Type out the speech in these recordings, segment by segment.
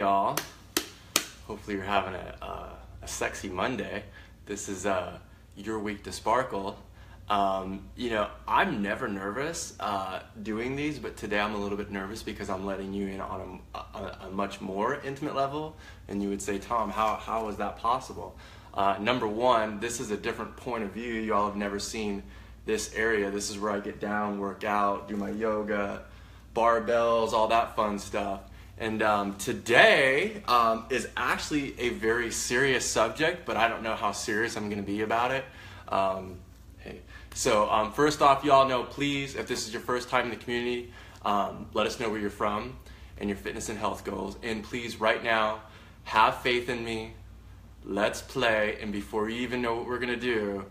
Y'all, hopefully you're having a sexy Monday. This is your week to sparkle. You know, I'm never nervous doing these, but today I'm a little bit nervous because I'm letting you in on a much more intimate level. And you would say, Tom, how is that possible? Number one, this is a different point of view. You all have never seen this area. This is where I get down, work out, do my yoga, barbells, all that fun stuff. And today is actually a very serious subject, but I don't know how serious I'm going to be about it. So first off, y'all know, please, if this is your first time in the community, let us know where you're from and your fitness and health goals. And please, right now, have faith in me. Let's play. And before you even know what we're going to do,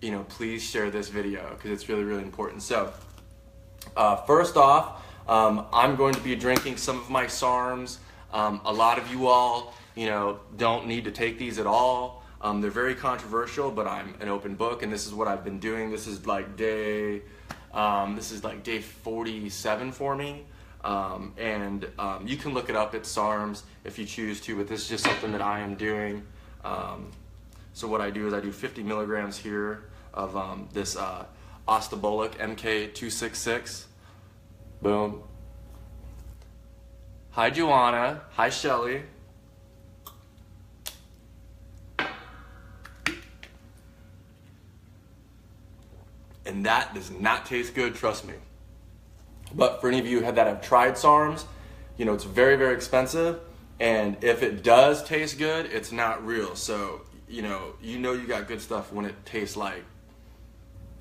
you know, please share this video because it's really, really important. So first off, I'm going to be drinking some of my SARMs. A lot of you all, you know, don't need to take these at all. They're very controversial, but I'm an open book, and this is what I've been doing. This is like day 47 for me. You can look it up at SARMs if you choose to, but this is just something that I am doing. So what I do is I do 50 milligrams here of this Ostabolic MK266. Boom. Hi, Joanna. Hi, Shelly. And that does not taste good, trust me. But for any of you that have tried SARMs, you know, it's very, very expensive. And if it does taste good, it's not real. So, you know you got good stuff when it tastes like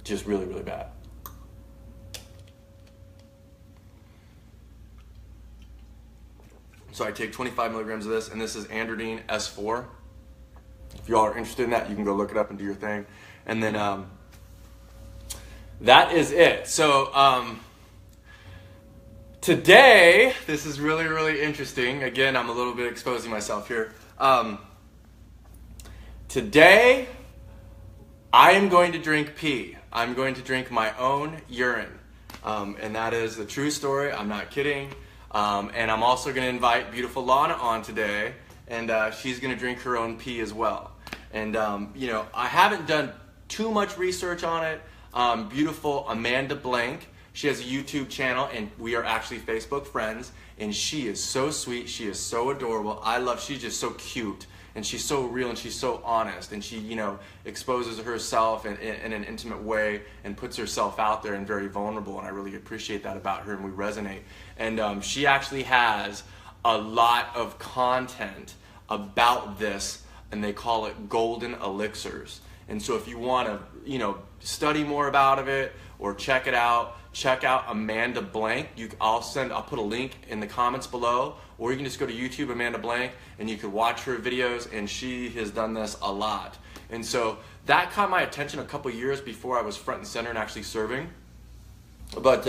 just really, really bad. So I take 25 milligrams of this, and this is Androdine S4. If y'all are interested in that, you can go look it up and do your thing. And then that is it. So today, this is really, really interesting. Again, I'm a little bit exposing myself here. Today, I am going to drink pee. I'm going to drink my own urine. And that is the true story. I'm not kidding. And I'm also going to invite beautiful Lana on today, and she's going to drink her own pee as well. And, you know, I haven't done too much research on it. Beautiful Amanda Blank, she has a YouTube channel, and we are actually Facebook friends, and she is so sweet. She is so adorable. She's just so cute, and she's so real, and she's so honest, and she, you know, exposes herself in an intimate way and puts herself out there and very vulnerable, and I really appreciate that about her, and we resonate. And she actually has a lot of content about this, and they call it golden elixirs. And so if you want to, you know, study more about it or check it out, check out Amanda Blank. I'll put a link in the comments below, or you can just go to YouTube, Amanda Blank, and you can watch her videos, and she has done this a lot. And so that caught my attention a couple years before I was front and center and actually serving. But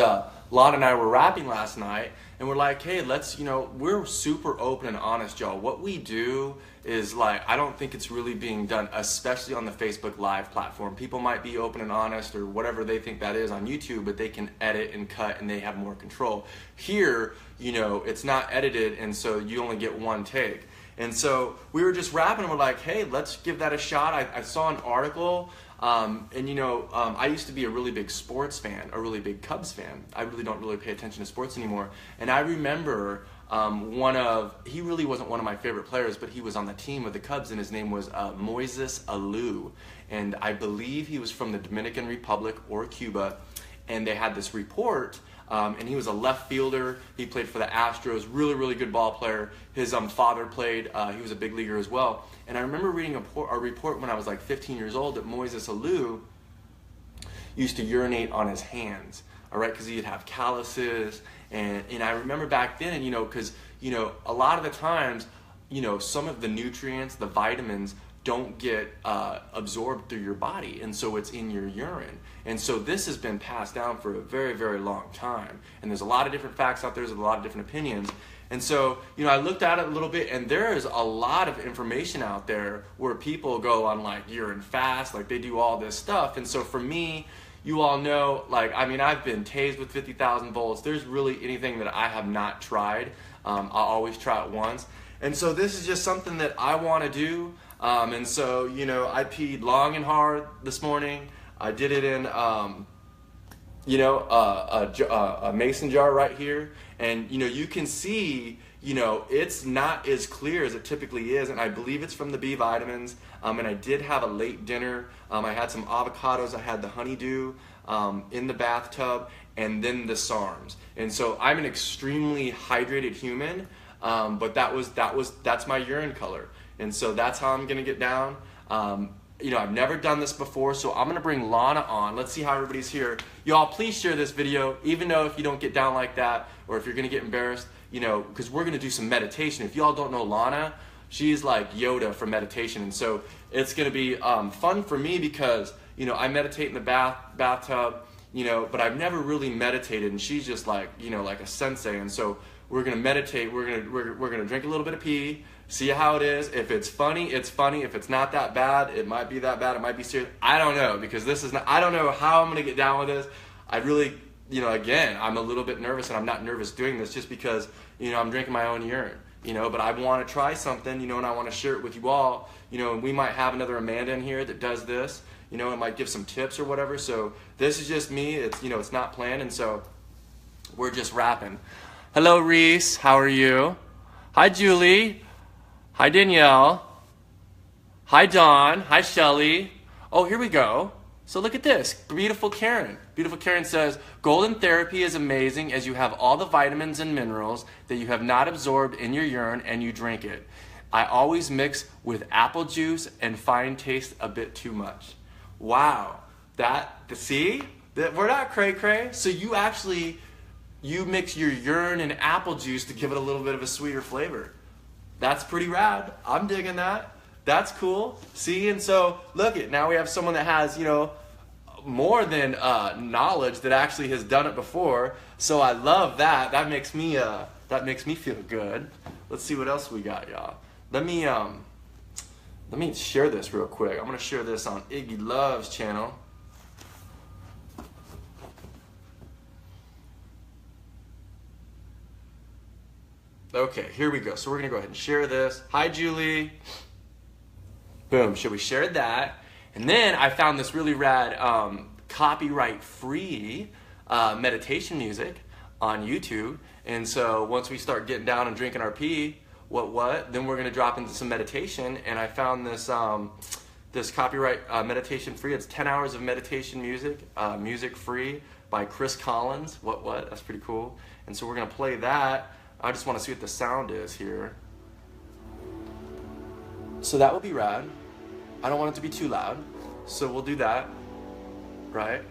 Lana and I were rapping last night, and we're like, hey, let's, you know, we're super open and honest, y'all. What we do is, like, I don't think it's really being done, especially on the Facebook Live platform. People might be open and honest or whatever they think that is on YouTube, but they can edit and cut, and they have more control. Here, you know, it's not edited, and so you only get one take. And so we were just rapping, and we're like, hey, let's give that a shot. I saw an article. And you know, I used to be a really big sports fan, a really big Cubs fan. I really don't really pay attention to sports anymore. And I remember he really wasn't one of my favorite players, but he was on the team of the Cubs, and his name was Moises Alou. And I believe he was from the Dominican Republic or Cuba. And they had this report, and he was a left fielder. He played for the Astros, really, really good ball player. His father played, he was a big leaguer as well. And I remember reading a report when I was like 15 years old that Moises Alou used to urinate on his hands, all right, because he'd have calluses. And I remember back then, you know, because, you know, a lot of the times, you know, some of the nutrients, the vitamins, don't get absorbed through your body, and so it's in your urine. And so this has been passed down for a very, very long time. And there's a lot of different facts out there, there's a lot of different opinions. And so, you know, I looked at it a little bit, and there is a lot of information out there where people go on like urine fast, like they do all this stuff. And so for me, you all know, like, I mean, I've been tased with 50,000 volts. There's really anything that I have not tried. I'll always try it once. And so this is just something that I want to do. And so, you know, I peed long and hard this morning. I did it in, you know, a mason jar right here. And, you know, you can see, you know, it's not as clear as it typically is. And I believe it's from the B vitamins. And I did have a late dinner. I had some avocados. I had the honeydew in the bathtub, and then the SARMs. And so I'm an extremely hydrated human, but that's my urine color. And so that's how I'm gonna get down. You know, I've never done this before, so I'm gonna bring Lana on. Let's see how everybody's here. Y'all, please share this video, even though if you don't get down like that, or if you're gonna get embarrassed, you know, because we're gonna do some meditation. If y'all don't know Lana, she's like Yoda for meditation. And so it's gonna be fun for me because, you know, I meditate in the bathtub, you know, but I've never really meditated, and she's just like, you know, like a sensei. And so we're gonna meditate. We're gonna drink a little bit of pee, see how it is. If it's funny, it's funny. If it's not that bad, it might be that bad. It might be serious. I don't know, because this is not. I don't know how I'm gonna get down with this. I really, you know, again, I'm a little bit nervous, and I'm not nervous doing this just because, you know, I'm drinking my own urine, you know. But I want to try something, you know, and I want to share it with you all, you know. And we might have another Amanda in here that does this. You know, it might give some tips or whatever. So this is just me. It's, you know, it's not planned. And so we're just rapping. Hello, Reese. How are you? Hi, Julie. Hi, Danielle. Hi, Dawn. Hi, Shelly. Oh, here we go. So look at this. Beautiful Karen. Beautiful Karen says, golden therapy is amazing as you have all the vitamins and minerals that you have not absorbed in your urine and you drink it. I always mix with apple juice and find taste a bit too much. Wow, see, we're not cray-cray. So you mix your urine and apple juice to give it a little bit of a sweeter flavor. That's pretty rad. I'm digging that. That's cool. See, and so look it. Now we have someone that has, you know, more than knowledge that actually has done it before. So I love that. That makes me feel good. Let's see what else we got, y'all. Let me share this real quick. I'm going to share this on Iggy Love's channel. Okay, here we go. So we're going to go ahead and share this. Hi, Julie. Boom. So we shared that. And then I found this really rad copyright-free meditation music on YouTube. And so once we start getting down and drinking our pee, then we're going to drop into some meditation. And I found this this copyright meditation free. It's 10 hours of meditation music, music free by Chris Collins. That's pretty cool. And so we're going to play that. I just want to see what the sound is here. So that would be rad. I don't want it to be too loud. So we'll do that. Right?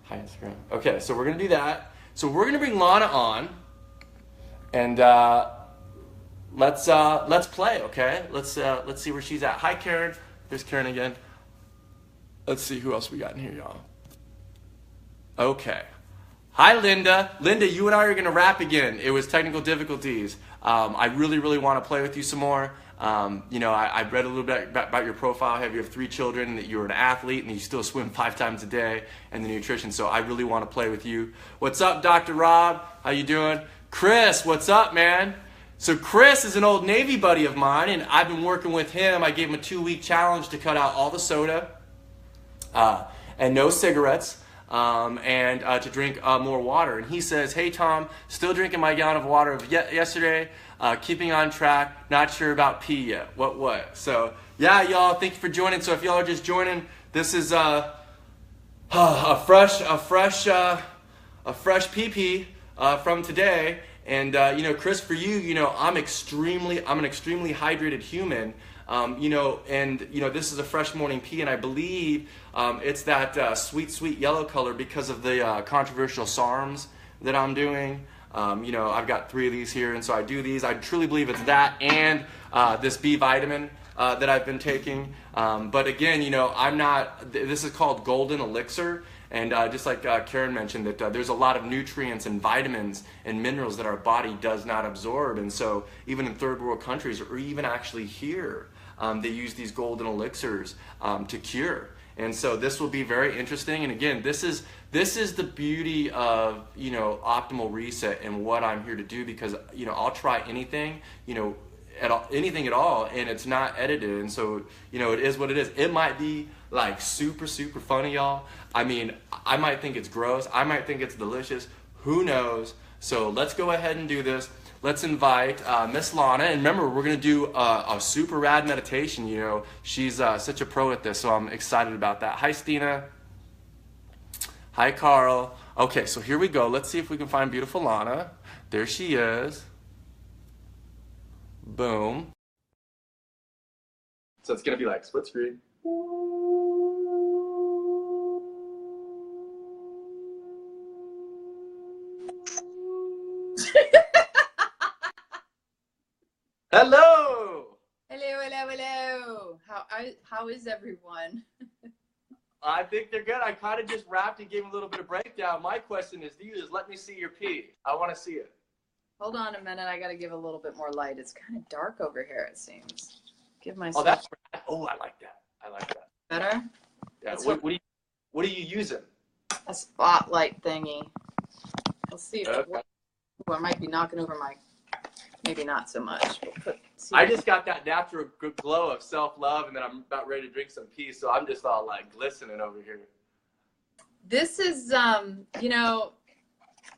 Hi, Instagram. Okay, so we're going to do that. So we're going to bring Lana on. And let's play, okay? Let's see where she's at. Hi, Karen. There's Karen again. Let's see who else we got in here, y'all. Okay. Hi, Linda. Linda, you and I are gonna rap again. It was technical difficulties. I really want to play with you some more. You know, I read a little bit about your profile. You have 3 children, and that you're an athlete, and you still swim 5 times a day, and the nutrition. So I really want to play with you. What's up, Dr. Rob? How you doing? Chris, what's up, man? So Chris is an old Navy buddy of mine, and I've been working with him. I gave him a 2-week challenge to cut out all the soda and no cigarettes, and to drink more water. And he says, hey, Tom, still drinking my gallon of water of yesterday, keeping on track, not sure about pee yet. What? So, yeah, y'all, thank you for joining. So if y'all are just joining, this is a fresh pee-pee from today. And, you know, Chris, for you, you know, I'm an extremely hydrated human, you know, and, you know, this is a fresh morning pee, and I believe it's that sweet yellow color because of the controversial SARMs that I'm doing. You know, I've got 3 of these here, and so I do these. I truly believe it's that and this B vitamin that I've been taking. But again, you know, this is called Golden Elixir. And just like Karen mentioned, that there's a lot of nutrients and vitamins and minerals that our body does not absorb. And so even in third world countries, or even actually here, they use these golden elixirs to cure. And so this will be very interesting. And again, this is the beauty of, you know, Optimal Reset and what I'm here to do, because, you know, I'll try anything, you know, at all, anything at all, and it's not edited, and so you know it is what it is. It might be like super funny, y'all. I mean, I might think it's gross. I might think it's delicious. Who knows? So let's go ahead and do this. Let's invite Miss Lana, and remember, we're gonna do a super rad meditation. You know, she's such a pro at this, so I'm excited about that. Hi, Stina. Hi, Carl. Okay, so here we go. Let's see if we can find beautiful Lana. There she is. Boom. So it's gonna be like split screen. Hello. Hello. How is everyone? I think they're good. I kind of just rapped and gave a little bit of breakdown. My question is to you is let me see your pee. I want to see it. Hold on a minute. I got to give a little bit more light. It's kind of dark over here, it seems. Give myself. Oh, that's. Oh, I like that. I like that. Better? Yeah. What are you using? A spotlight thingy. Let's see if it Okay. works. Ooh, I might be knocking over my. Maybe not so much. I just got that natural good glow of self-love, and then I'm about ready to drink some pee, so I'm just all like glistening over here. This is, you know,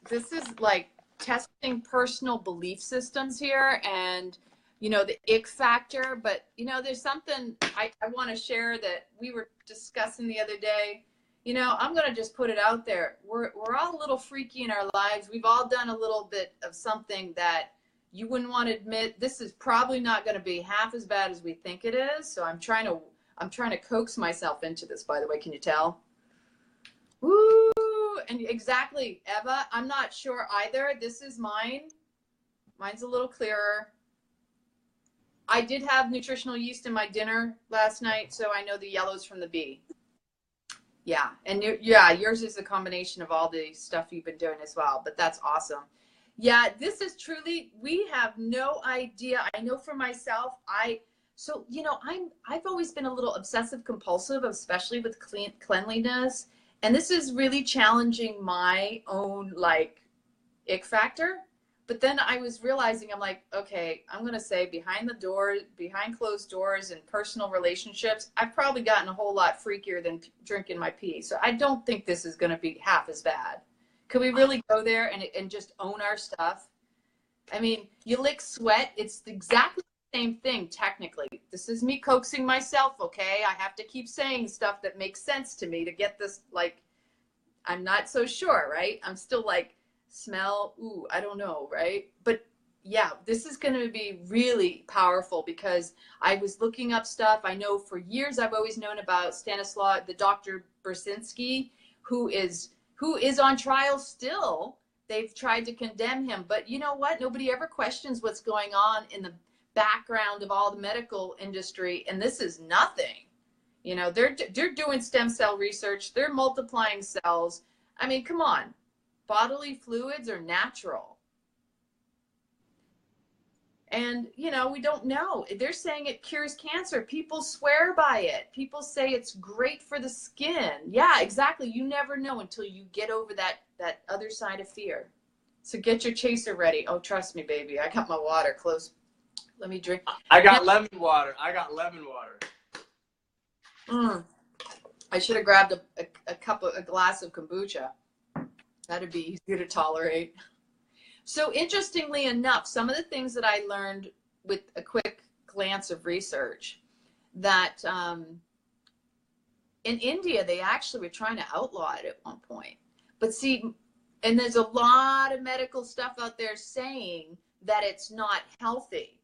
this is like testing personal belief systems here and, you know, the ick factor. But, you know, there's something I want to share that we were discussing the other day. You know, I'm going to just put it out there. We're all a little freaky in our lives. We've all done a little bit of something that you wouldn't want to admit. This is probably not going to be half as bad as we think it is. So I'm trying to coax myself into this, by the way. Can you tell? Woo! And exactly, Eva, I'm not sure either. This is mine. Mine's a little clearer. I did have nutritional yeast in my dinner last night, so I know the yellow's from the bee. Yeah, and yeah, yours is a combination of all the stuff you've been doing as well, but that's awesome. Yeah, this is truly, we have no idea. I know for myself, so, you know, I've always been a little obsessive compulsive, especially with cleanliness. And this is really challenging my own like ick factor. But then I was realizing, I'm like, okay, I'm going to say behind closed doors and personal relationships, I've probably gotten a whole lot freakier than drinking my pee. So I don't think this is going to be half as bad. Could we really go there and just own our stuff? I mean, you lick sweat. It's exactly the same thing, technically. This is me coaxing myself, okay? I have to keep saying stuff that makes sense to me to get this, like, I'm not so sure, right? I'm still like, smell, ooh, I don't know, right? But yeah, this is going to be really powerful because I was looking up stuff. I know for years I've always known about Stanislaw, the Dr. Brzezinski, who is on trial still. They've tried to condemn him, but you know what? Nobody ever questions what's going on in the background of all the medical industry, and this is nothing. You know, they're doing stem cell research. They're multiplying cells. I mean, come on. Bodily fluids are natural. And, you know, we don't know. They're saying it cures cancer. People swear by it. People say it's great for the skin. Yeah, exactly. You never know until you get over that other side of fear. So get your chaser ready. Oh, trust me, baby. I got my water close. Let me drink. I got lemon water. I should have grabbed a glass of kombucha. That'd be easier to tolerate. So interestingly enough, some of the things that I learned with a quick glance of research, that in India, they actually were trying to outlaw it at one point. But see, and there's a lot of medical stuff out there saying that it's not healthy.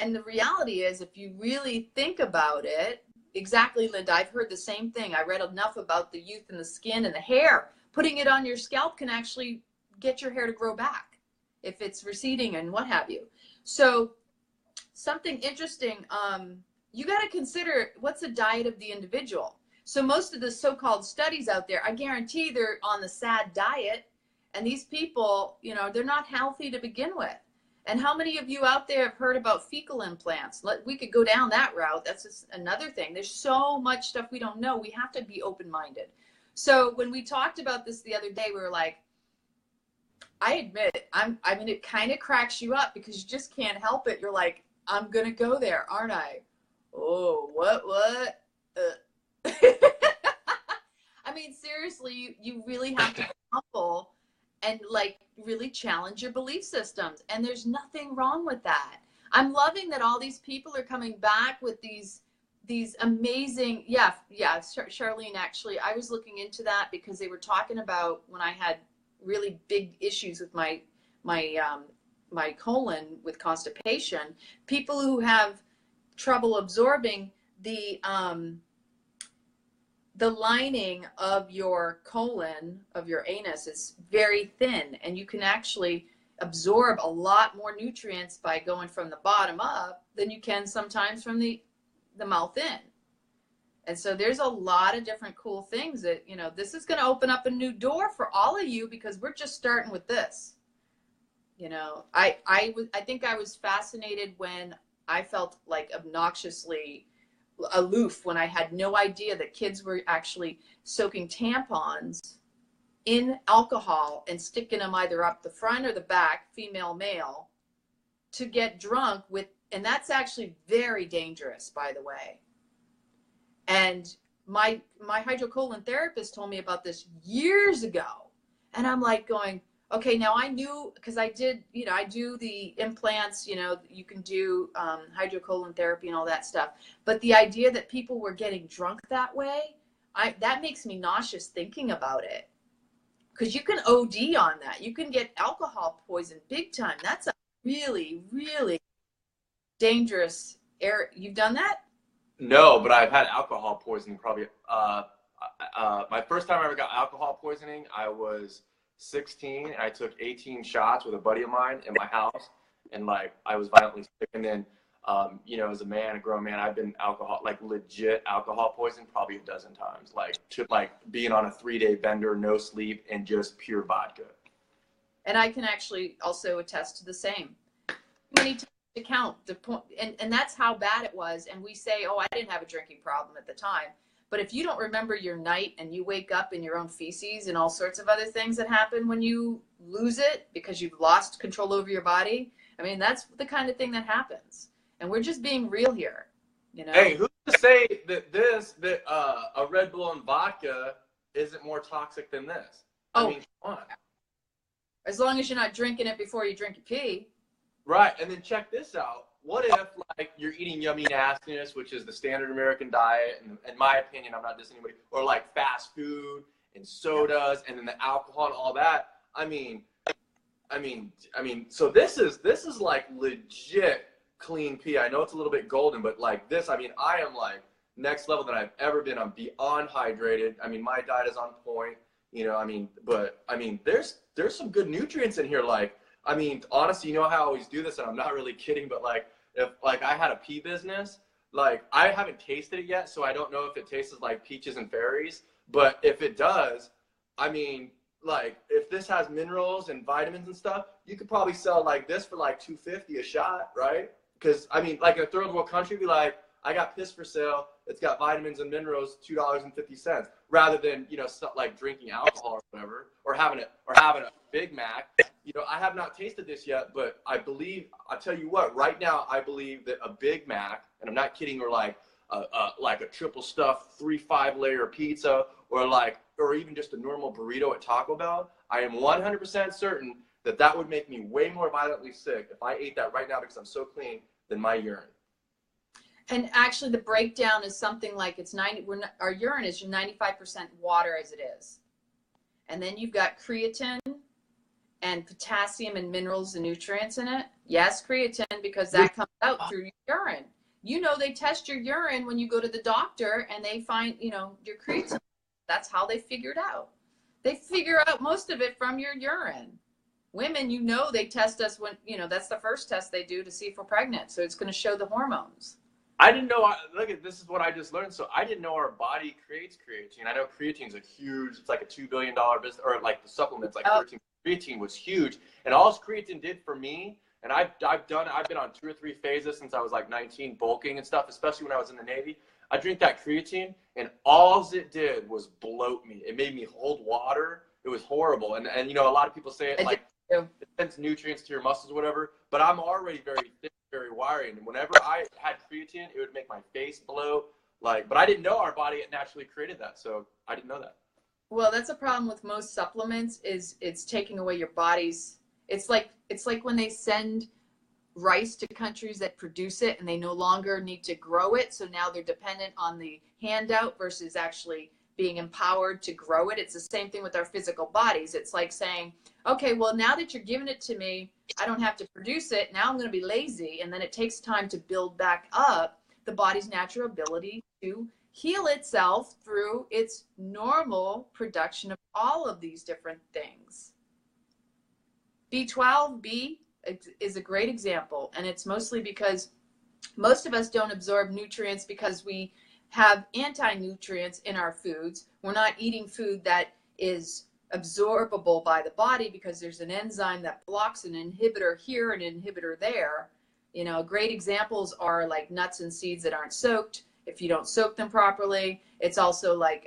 And the reality is, if you really think about it, exactly, Linda, I've heard the same thing. I read enough about the youth in the skin and the hair. Putting it on your scalp can actually get your hair to grow back if it's receding and what have you. So something interesting, you got to consider what's the diet of the individual. So most of the so-called studies out there, I guarantee they're on the SAD diet. And these people, you know, they're not healthy to begin with. And how many of you out there have heard about fecal implants? We could go down that route. That's just another thing. There's so much stuff we don't know. We have to be open-minded. So when we talked about this the other day, we were like, I admit, I mean, it kind of cracks you up because you just can't help it. You're like, I'm going to go there, aren't I? Oh, what? I mean, seriously, you really have to be humble and like really challenge your belief systems. And there's nothing wrong with that. I'm loving that all these people are coming back with these amazing, Charlene, actually, I was looking into that because they were talking about when I had really big issues with my colon with constipation, people who have trouble absorbing the lining of your colon, of your anus, is very thin, and you can actually absorb a lot more nutrients by going from the bottom up than you can sometimes from the mouth in. And so there's a lot of different cool things that, you know, this is going to open up a new door for all of you because we're just starting with this. You know, I think I was fascinated when I felt like obnoxiously aloof when I had no idea that kids were actually soaking tampons in alcohol and sticking them either up the front or the back, female, male, to get drunk with, and that's actually very dangerous, by the way. And my hydrocolon therapist told me about this years ago, and I'm like going, okay, now I knew, because I did, you know, I do the implants, you know, you can do hydrocolon therapy and all that stuff. But the idea that people were getting drunk that way, that makes me nauseous thinking about it. Because you can OD on that. You can get alcohol poison big time. That's a really, really dangerous area. You've done that? No, but I've had alcohol poisoning probably. My first time I ever got alcohol poisoning, I was 16 and I took 18 shots with a buddy of mine in my house, and like I was violently sick. And then you know, as a grown man, I've been legit alcohol poisoned probably a dozen times, like being on a 3-day bender, no sleep, and just pure vodka. And I can actually also attest to the same. Many times to count the point, and that's how bad it was. And we say, oh, I didn't have a drinking problem at the time. But if you don't remember your night and you wake up in your own feces and all sorts of other things that happen when you lose it because you've lost control over your body, I mean, that's the kind of thing that happens. And we're just being real here, you know? Hey, who's to say that a Red Bull and vodka isn't more toxic than this? I mean, come on. As long as you're not drinking it before you drink your pee. Right, and then check this out. What if, like, you're eating yummy nastiness, which is the standard American diet, and in my opinion, I'm not dissing anybody, or like fast food and sodas, and then the alcohol and all that. I mean, so this is like legit clean pee. I know it's a little bit golden, but like this, I mean, I am like next level than I've ever been. I'm beyond hydrated. I mean, my diet is on point, you know. I mean, but I mean, there's some good nutrients in here. Like, I mean, honestly, you know how I always do this, and I'm not really kidding, but like, if like I had a pea business, like I haven't tasted it yet, so I don't know if it tastes like peaches and fairies, but if it does, I mean, like if this has minerals and vitamins and stuff, you could probably sell like this for like $2.50 a shot, right? Because I mean, like in a third world country, be like, I got piss for sale. It's got vitamins and minerals, $2.50, rather than, you know, stuff like drinking alcohol or whatever, or having a Big Mac. You know, I have not tasted this yet, but I believe, I'll tell you what, right now, I believe that a Big Mac, and I'm not kidding, or like a triple stuffed 3-5 layer pizza, or even just a normal burrito at Taco Bell, I am 100% certain that would make me way more violently sick if I ate that right now because I'm so clean than my urine. And actually, the breakdown is something like our urine is 95% water as it is. And then you've got creatine and potassium and minerals and nutrients in it. Yes, creatine, because that comes out through your urine. You know, they test your urine when you go to the doctor and they find, you know, your creatine. That's how they figured out. They figure out most of it from your urine. Women, you know, they test us when, you know, that's the first test they do to see if we're pregnant. So it's going to show the hormones. I didn't know, look at this is what I just learned. So I didn't know our body creates creatine. I know creatine's it's like a $2 billion business, or like the supplements, like 13. Creatine was huge. And all creatine did for me, and I've been on 2 or 3 phases since I was like 19, bulking and stuff, especially when I was in the Navy. I drink that creatine, and all it did was bloat me. It made me hold water. It was horrible. And you know, a lot of people say it like it sends nutrients to your muscles or whatever, but I'm already very thick, very wiry. And whenever I had creatine, it would make my face blow. Like, but I didn't know our body had naturally created that. So I didn't know that. Well, that's a problem with most supplements, is it's taking away your body's, it's like when they send rice to countries that produce it and they no longer need to grow it. So now they're dependent on the handout versus actually being empowered to grow it. It's the same thing with our physical bodies. It's like saying, okay, well, now that you're giving it to me, I don't have to produce it. Now I'm going to be lazy. And then it takes time to build back up the body's natural ability to heal itself through its normal production of all of these different things. B12, is a great example. And it's mostly because most of us don't absorb nutrients because we have anti-nutrients in our foods. We're not eating food that is absorbable by the body because there's an enzyme that blocks an inhibitor here, an inhibitor there. You know, great examples are like nuts and seeds that aren't soaked. If you don't soak them properly, it's also like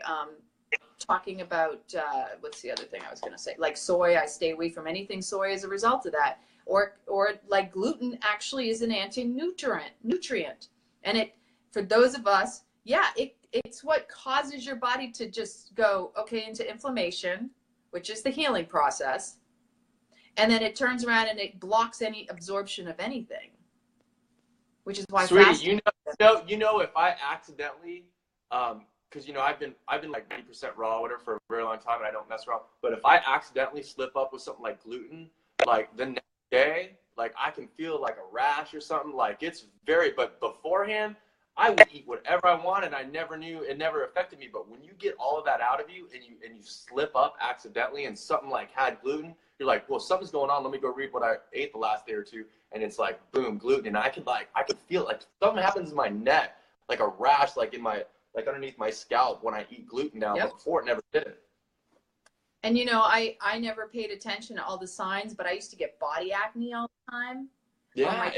talking about, what's the other thing I was going to say? Like soy, I stay away from anything soy as a result of that. Or like gluten actually is an nutrient. And it, for those of us, yeah, it's what causes your body to just go, okay, into inflammation, which is the healing process. And then it turns around and it blocks any absorption of anything, which is why Sweetie, fasting. you know, if I accidentally, because you know I've been like 90% raw or whatever for a very long time, and I don't mess around. But if I accidentally slip up with something like gluten, like the next day, like I can feel like a rash or something. Like it's very, but beforehand, I would eat whatever I wanted. I never knew, it never affected me. But when you get all of that out of you and you slip up accidentally and something like had gluten, you're like, well, something's going on. Let me go read what I ate the last day or two. And it's like, boom, gluten. And I could feel like something happens in my neck, like a rash, like in my, like underneath my scalp when I eat gluten now. Yep. But before it never did. And you know, I never paid attention to all the signs, but I used to get body acne all the time. Yeah.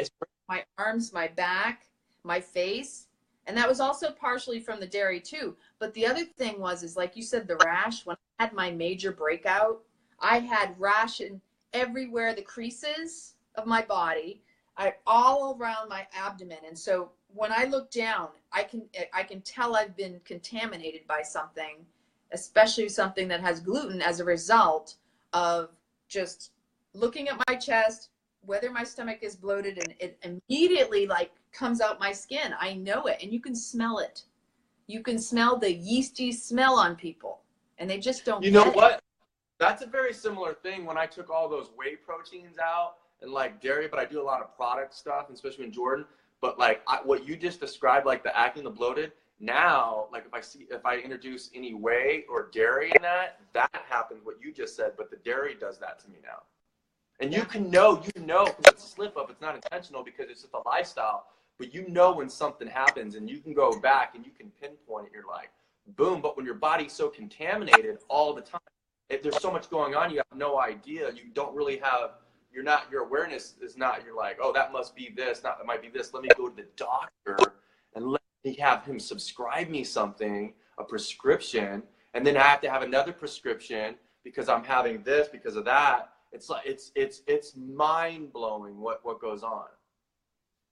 My arms, my back, my face. And that was also partially from the dairy too. But the other thing is like you said, the rash. When I had my major breakout, I had rash in everywhere, the creases of my body, all around my abdomen. And so when I look down, I can tell I've been contaminated by something, especially something that has gluten, as a result of just looking at my chest, whether my stomach is bloated, and it immediately like comes out my skin. I know it, and you can smell it. You can smell the yeasty smell on people, and they just don't. You know what? That's a very similar thing when I took all those whey proteins out and like dairy, but I do a lot of product stuff, especially in Jordan. But like what you just described, like the acne, the bloated, now, like if I introduce any whey or dairy in that happens, what you just said, but the dairy does that to me now. And you know, because it's a slip up, it's not intentional because it's just a lifestyle, but you know when something happens and you can go back and you can pinpoint it, you're like, boom. But when your body's so contaminated all the time, if there's so much going on, you have no idea. You don't really have, your awareness is not, you're like, oh, that must be this, that might be this. Let me go to the doctor and let me have him subscribe me something, a prescription. And then I have to have another prescription because I'm having this, because of that. It's like, it's mind blowing what goes on.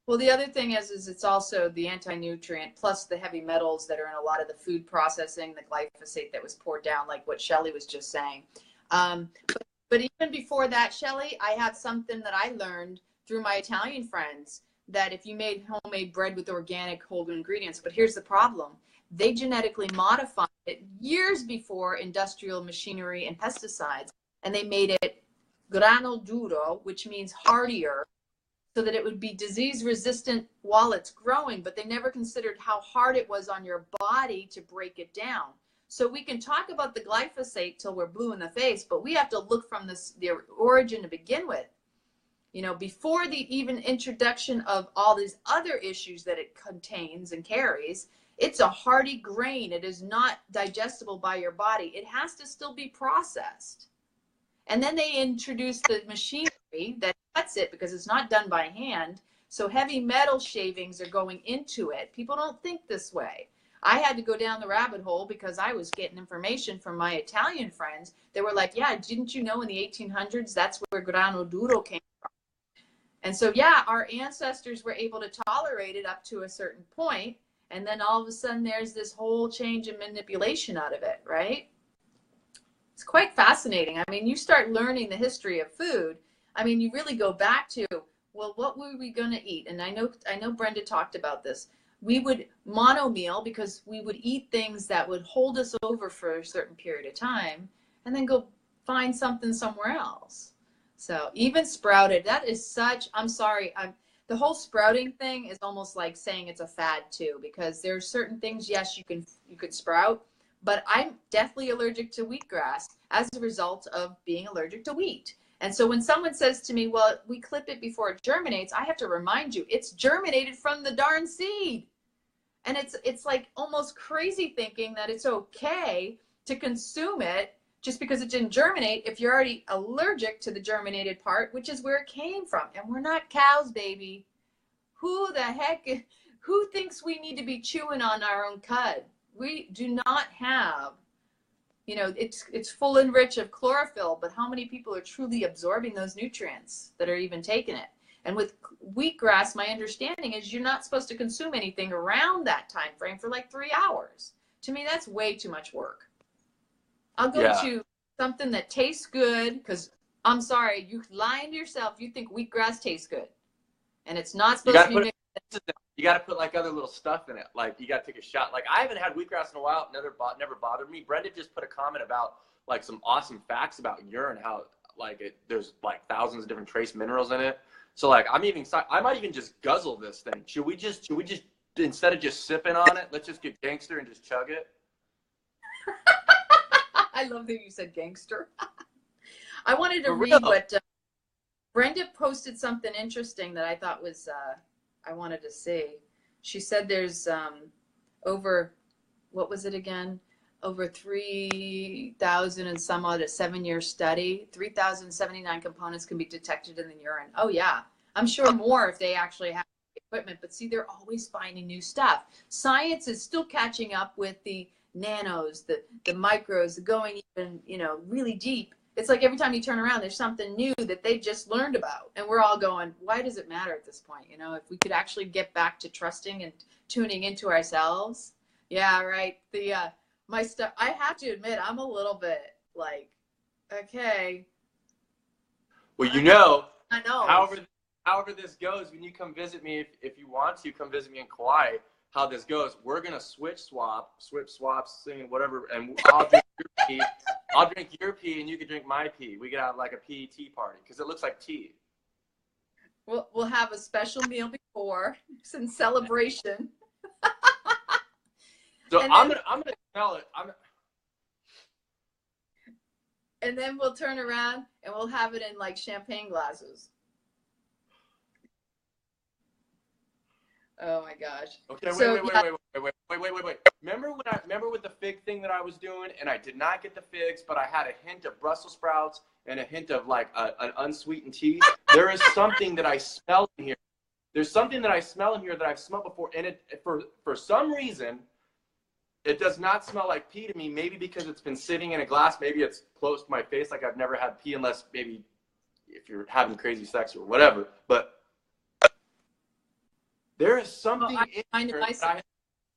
Well, the other thing is it's also the anti-nutrient plus the heavy metals that are in a lot of the food processing, the glyphosate that was poured down, like what Shelley was just saying. But even before that, Shelley, I have something that I learned through my Italian friends, that if you made homemade bread with organic whole ingredients, but here's the problem. They genetically modified it years before industrial machinery and pesticides, and they made it grano duro, which means hardier, so that it would be disease resistant while it's growing, but they never considered how hard it was on your body to break it down. So we can talk about the glyphosate till we're blue in the face, but we have to look from the origin to begin with. You know, before the even introduction of all these other issues that it contains and carries, it's a hardy grain. It is not digestible by your body. It has to still be processed. And then they introduced the machinery that cuts it because it's not done by hand. So heavy metal shavings are going into it. People don't think this way. I had to go down the rabbit hole because I was getting information from my Italian friends. They were like, yeah, didn't you know in the 1800s, that's where grano duro came from? And so, yeah, our ancestors were able to tolerate it up to a certain point, and then all of a sudden there's this whole change in manipulation out of it, right? It's quite fascinating. I mean, you start learning the history of food. I mean, you really go back to, well, what were we going to eat? And I know Brenda talked about this. We would mono meal because we would eat things that would hold us over for a certain period of time and then go find something somewhere else. So even sprouted, that is such, I'm sorry, the whole sprouting thing is almost like saying it's a fad too, because there's certain things, yes, you could sprout, but I'm deathly allergic to wheatgrass as a result of being allergic to wheat. And so when someone says to me, well, we clip it before it germinates, I have to remind you, it's germinated from the darn seed. And it's like almost crazy thinking that it's okay to consume it just because it didn't germinate if you're already allergic to the germinated part, which is where it came from. And we're not cows, baby. Who the heck, who thinks we need to be chewing on our own cud? We do not have, you know, it's full and rich of chlorophyll, but how many people are truly absorbing those nutrients that are even taking it? And with wheatgrass, my understanding is you're not supposed to consume anything around that time frame for like 3 hours. To me, that's way too much work. I'll go to something that tastes good, because I'm sorry, you lying to yourself. You think wheatgrass tastes good, and it's not supposed to be mixed. You got to put like other little stuff in it. Like you got to take a shot. Like I haven't had wheatgrass in a while. Never bothered me. Brenda just put a comment about like some awesome facts about urine, how like there's like thousands of different trace minerals in it. So like I might even just guzzle this thing. Should we just instead of just sipping on it, let's just get gangster and just chug it? I love that you said gangster. I wanted to read what Brenda posted, something interesting that I thought was I wanted to see. She said there's over, what was it again? Over 3,000 and some odd, a 7-year study, 3,079 components can be detected in the urine. Oh yeah, I'm sure more if they actually have equipment, but see, they're always finding new stuff. Science is still catching up with the nanos, the micros, going even, you know, really deep. It's like every time you turn around, there's something new that they just learned about. And we're all going, why does it matter at this point? You know, if we could actually get back to trusting and tuning into ourselves. Yeah, right. My stuff, I have to admit, I'm a little bit like, okay. Well, you know, I know. However this goes, when you come visit me, if you want to come visit me in Kauai, how this goes, we're gonna switch swaps, singing whatever, and I'll drink your pee. I'll drink your pee, and you can drink my pee. We could have like a pee tea party because it looks like tea. We'll have a special meal before, some celebration. So I'm gonna smell it. And then we'll turn around and we'll have it in like champagne glasses. Oh my gosh. Okay, so, wait. Remember with the fig thing that I was doing, and I did not get the figs, but I had a hint of Brussels sprouts and a hint of like an unsweetened tea. There is something that I smell in here. There's something that I smell in here that I've smelled before, and it for some reason, it does not smell like pee to me. Maybe because it's been sitting in a glass. Maybe it's close to my face. Like I've never had pee, unless maybe if you're having crazy sex or whatever. But there is something in here.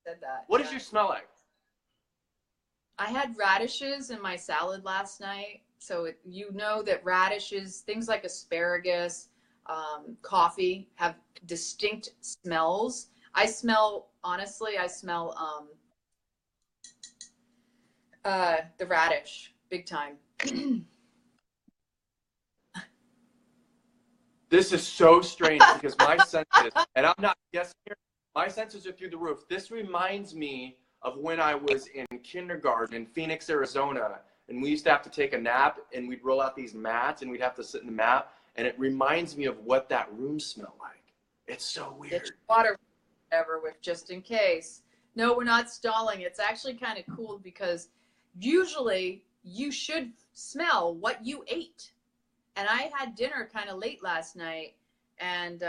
Said that. What does your smell like? I had radishes in my salad last night. So you know that radishes, things like asparagus, coffee, have distinct smells. I smell the radish big time. This is so strange because my senses, and I'm not guessing here, my senses are through the roof. This reminds me of when I was in kindergarten in Phoenix, Arizona, and we used to have to take a nap, and we'd roll out these mats, and we'd have to sit in the mat, and it reminds me of what that room smelled like. It's so weird. Get your water, whatever, with just in case. No, we're not stalling. It's actually kind of cool because usually you should smell what you ate. And I had dinner kind of late last night, and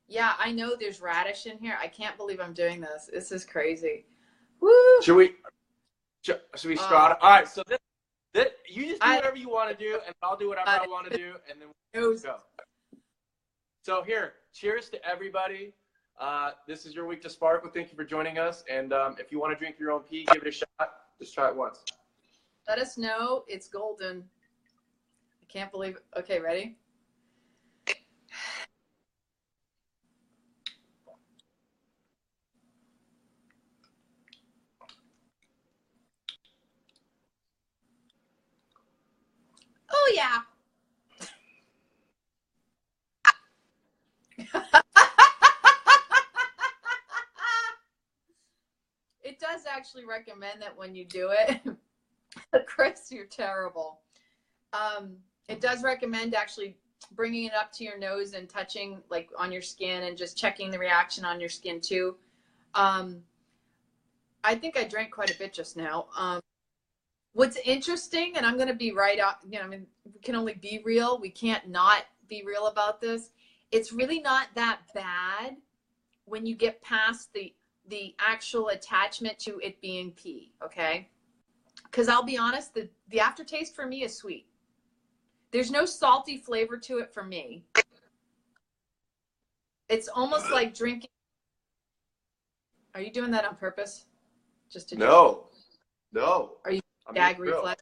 yeah, I know there's radish in here. I can't believe I'm doing this. This is crazy. Woo! Should we start? All right, so this you just do whatever you want to do, and I'll do whatever I want to do, and then we'll go. So here, cheers to everybody. This is your week to sparkle. Thank you for joining us. And if you want to drink your own pee, give it a shot. Just try it once. Let us know. It's golden. I can't believe it. Okay, ready? Oh, yeah. It does actually recommend that when you do it. Chris, you're terrible. It does recommend actually bringing it up to your nose and touching like on your skin and just checking the reaction on your skin too. I think I drank quite a bit just now. What's interesting, and I'm going to be right out, you know, I mean, we can only be real. We can't not be real about this. It's really not that bad when you get past the actual attachment to it being pee, okay? Because I'll be honest, the aftertaste for me is sweet. There's no salty flavor to it for me. It's almost like drinking. Are you doing that on purpose? Just to No. Are you gag reflex?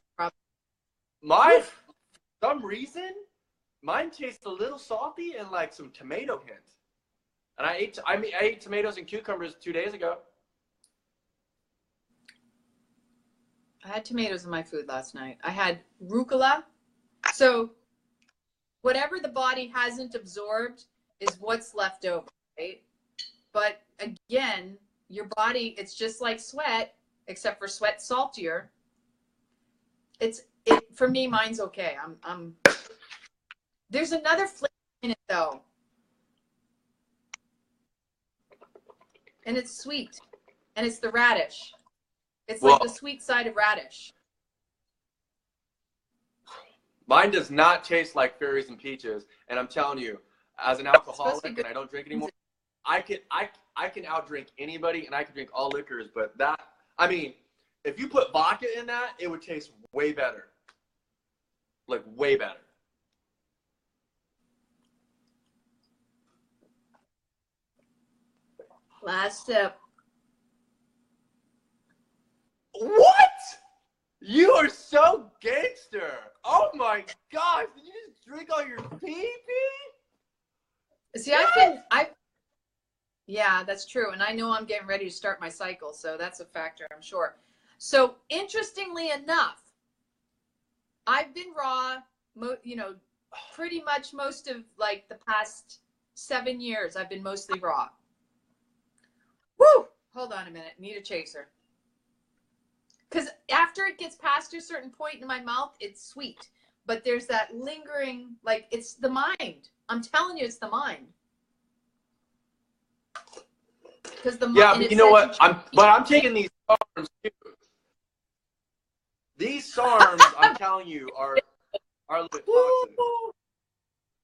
Mine, for some reason, mine tastes a little salty and like some tomato hint. And I ate tomatoes and cucumbers 2 days ago. I had tomatoes in my food last night. I had rucola. So whatever the body hasn't absorbed is what's left over, right? But again, your body, it's just like sweat, except for sweat saltier. For me, mine's okay. There's another flavor in it though. And it's sweet. And it's the radish. It's like the sweet side of radish. Mine does not taste like berries and peaches. And I'm telling you, as an alcoholic, and I don't drink anymore, I can outdrink anybody, and I can drink all liquors. But that, I mean, if you put vodka in that, it would taste way better. Like way better. Last sip. What? You are so gangster. Oh my gosh. Did you just drink all your pee-pee? See, yeah, that's true. And I know I'm getting ready to start my cycle. So that's a factor, I'm sure. So interestingly enough, I've been raw, you know, pretty much most of like the past 7 years, I've been mostly raw. Woo! Hold on a minute. Need a chaser. Because after it gets past a certain point in my mouth, it's sweet. But there's that lingering, like, it's the mind. I'm telling you, it's the mind. Because the mind. Yeah, but you know what? I'm taking these SARMs too. These SARMs, I'm telling you, are a little bit toxic.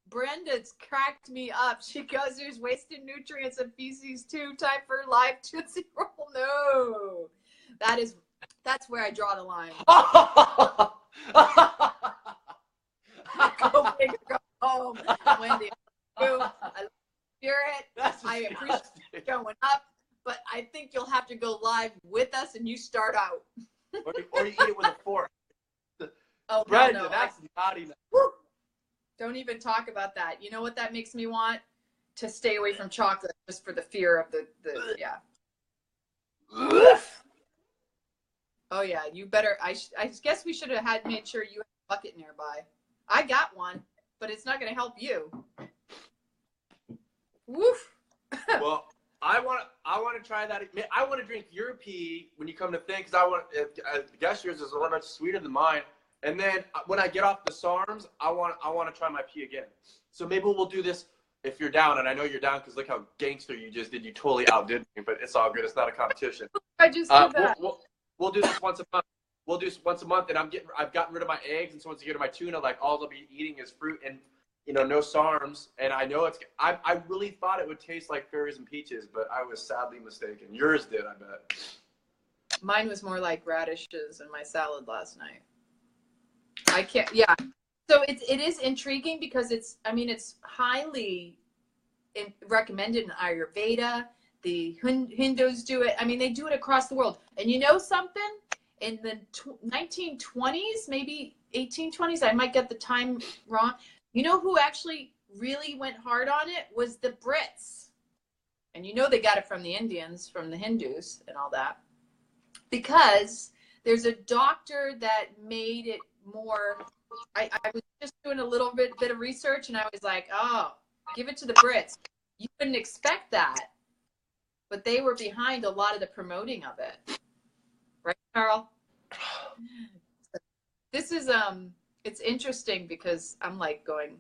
Brenda's cracked me up. She goes, there's wasted nutrients and feces too. Time for live Tootsie Roll. No. That's where I draw the line. Go big or go home. Wendy, I love spirit. I appreciate you going up, but I think you'll have to go live with us and you start out. or you eat it with a fork. Oh, Brenda, no. that's naughty. Don't even talk about that. You know what that makes me want? To stay away from chocolate just for the fear of the yeah. Oh yeah, you better. I guess we should have made sure you had a bucket nearby. I got one, but it's not going to help you. Woof. Well, I want to try that. I want to drink your pee when you come to think, because I guess yours is a little much sweeter than mine. And then when I get off the SARMs, I want to try my pee again. So maybe we'll do this if you're down, and I know you're down because look how gangster you just did. You totally outdid me, but it's all good. It's not a competition. I just did that. We'll do this once a month. We'll do this once a month, and I've gotten rid of my eggs, and so once you get to my tuna, like all I'll be eating is fruit and no SARMs. And I know I really thought it would taste like berries and peaches, but I was sadly mistaken. Yours did, I bet. Mine was more like radishes in my salad last night. I can't. Yeah. So it is intriguing because it's highly recommended in Ayurveda. The Hindus do it. I mean, they do it across the world. And you know something? In the 1920s, maybe 1820s, I might get the time wrong. You know who actually really went hard on it was the Brits. And you know they got it from the Indians, from the Hindus and all that. Because there's a doctor that made it more. I was just doing a little bit of research, and I was like, oh, give it to the Brits. You wouldn't expect that. But they were behind a lot of the promoting of it. Right, Carl? This is, it's interesting because I'm like going,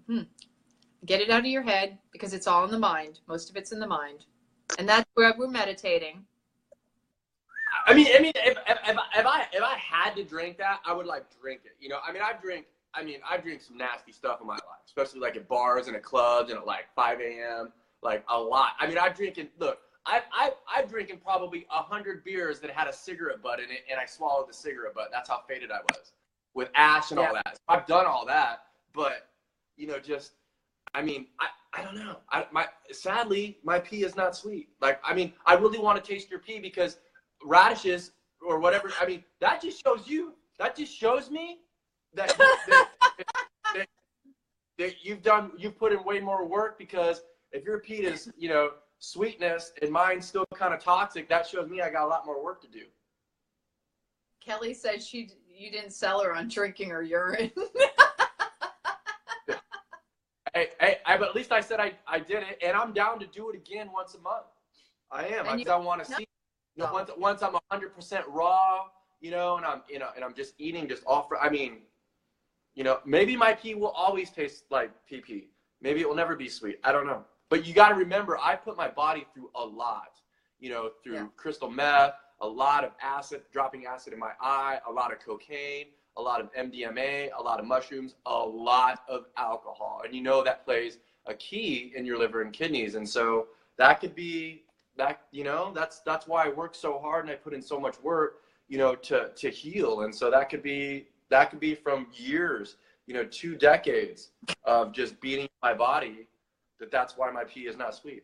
get it out of your head because it's all in the mind. Most of it's in the mind. And that's where we're meditating. I mean, if I had to drink that, I would like drink it. You know, I mean, I drink some nasty stuff in my life, especially like at bars and at clubs and at like 5 a.m. like a lot. I mean, I've drinking. Look, I've drinking probably 100 beers that had a cigarette butt in it, and I swallowed the cigarette butt. That's how faded I was with ash and all that. So I've done all that, but you know, just I mean, I don't know. Sadly, my pee is not sweet. Like, I mean, I really want to taste your pee because radishes or whatever. I mean, that just shows you. That just shows me that you've put in way more work, because if your pee is, you know, sweetness and mine's still kind of toxic, that shows me I got a lot more work to do. Kelly says you didn't sell her on drinking her urine. But at least I said I did it, and I'm down to do it again once a month. I am. I want to see, you know, once I'm 100% raw, you know, and I'm just eating just off. I mean, you know, maybe my pee will always taste like pee. Maybe it will never be sweet. I don't know. But you got to remember, I put my body through a lot, you know, through crystal meth, a lot of acid, dropping acid in my eye, a lot of cocaine, a lot of MDMA, a lot of mushrooms, a lot of alcohol. And you know that plays a key in your liver and kidneys. And so that could be that, you know, that's why I work so hard and I put in so much work, you know, to heal. And so that could be from years, you know, 2 decades of just beating my body, that's why my pee is not sweet.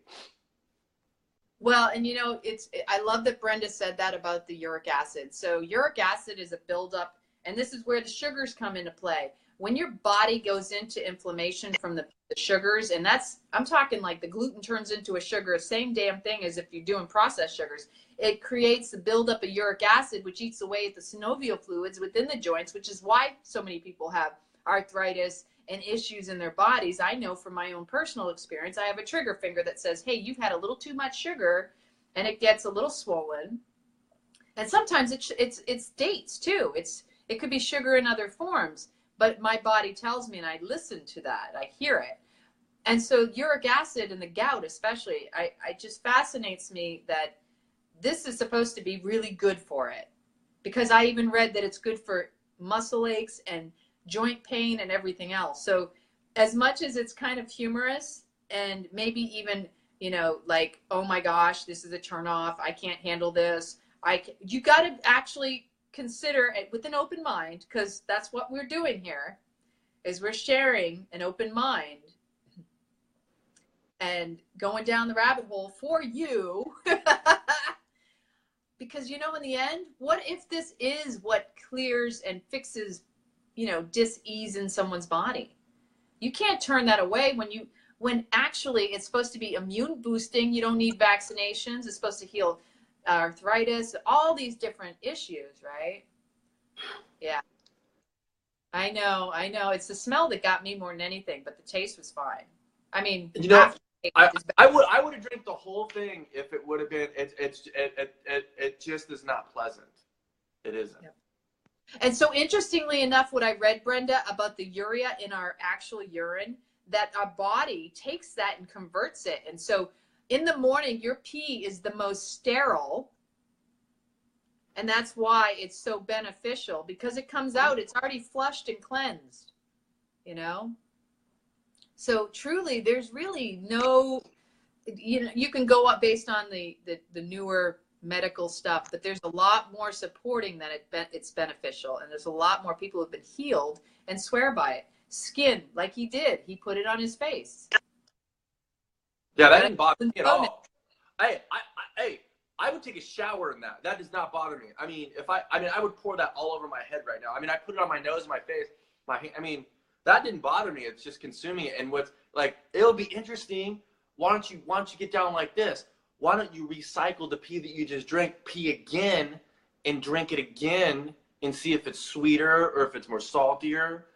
Well, and you know, I love that Brenda said that about the uric acid. So uric acid is a buildup, and this is where the sugars come into play. When your body goes into inflammation from the sugars, and I'm talking like the gluten turns into a sugar, same damn thing as if you're doing processed sugars. It creates the buildup of uric acid, which eats away at the synovial fluids within the joints, which is why so many people have arthritis and issues in their bodies. I know from my own personal experience, I have a trigger finger that says, hey, you've had a little too much sugar, and it gets a little swollen. And sometimes it's dates too. It could be sugar in other forms, but my body tells me, and I listen to that. I hear it. And so uric acid in the gout especially, it just fascinates me that this is supposed to be really good for it, because I even read that it's good for muscle aches and joint pain and everything else. So as much as it's kind of humorous and maybe even, you know, like, oh my gosh, this is a turn off, I can't handle this, you got to actually consider it with an open mind, because that's what we're doing here, is we're sharing an open mind and going down the rabbit hole for you. Because, you know, in the end, what if this is what clears and fixes, you know, dis-ease in someone's body? You can't turn that away when actually it's supposed to be immune boosting. You don't need vaccinations. It's supposed to heal arthritis, all these different issues, right? Yeah. I know. It's the smell that got me more than anything, but the taste was fine. I mean, you know, I would have drank the whole thing if it would have been. It just is not pleasant. It isn't. Yep. And so interestingly enough, what I read, Brenda, about the urea in our actual urine, that our body takes that and converts it. And so in the morning, your pee is the most sterile. And that's why it's so beneficial, because it comes out, it's already flushed and cleansed, you know? So truly, there's really no, you know, you can go up based on the newer medical stuff, but there's a lot more supporting that it's beneficial, and there's a lot more people who have been healed and swear by it. Skin, like he did, he put it on his face. Yeah, that didn't bother me at all. Hey, I would take a shower in that. That does not bother me. I mean, I would pour that all over my head right now. I mean, I put it on my nose, and my face, I mean, that didn't bother me. It's just consuming it. And what's like, it'll be interesting. Why don't you get down like this? Why don't you recycle the pee that you just drank, pee again, and drink it again, and see if it's sweeter or if it's more saltier?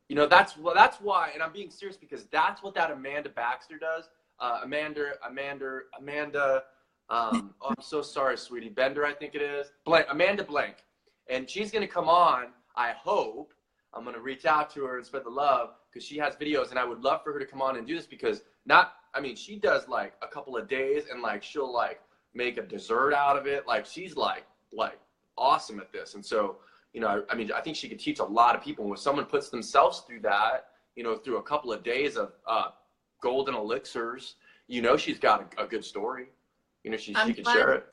You know, that's why, and I'm being serious because that's what that Amanda Baxter does. Amanda, oh, I'm so sorry, sweetie. Bender, I think it is. Amanda Blank. And she's going to come on, I hope. I'm going to reach out to her and spread the love because she has videos, and I would love for her to come on and do this because she does like a couple of days, and like she'll like make a dessert out of it. Like she's like awesome at this. And so, you know, I mean, I think she could teach a lot of people. When someone puts themselves through that, you know, through a couple of days of golden elixirs, you know, she's got a good story. You know, she can share it.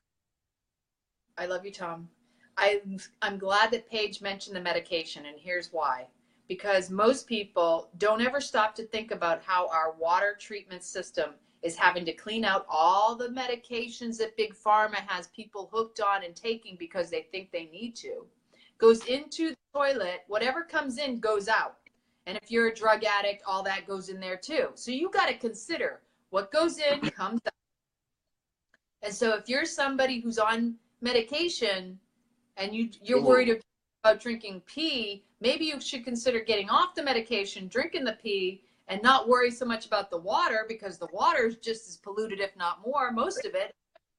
I love you, Tom. I'm glad that Paige mentioned the medication, and here's why. Because most people don't ever stop to think about how our water treatment system is having to clean out all the medications that Big Pharma has people hooked on and taking because they think they need to. Goes into the toilet, whatever comes in goes out. And if you're a drug addict, all that goes in there too. So you got to consider what goes in comes out. And so if you're somebody who's on medication and you're worried about drinking pee, maybe you should consider getting off the medication, drinking the pee, and not worry so much about the water, because the water is just as polluted, if not more. Most of it,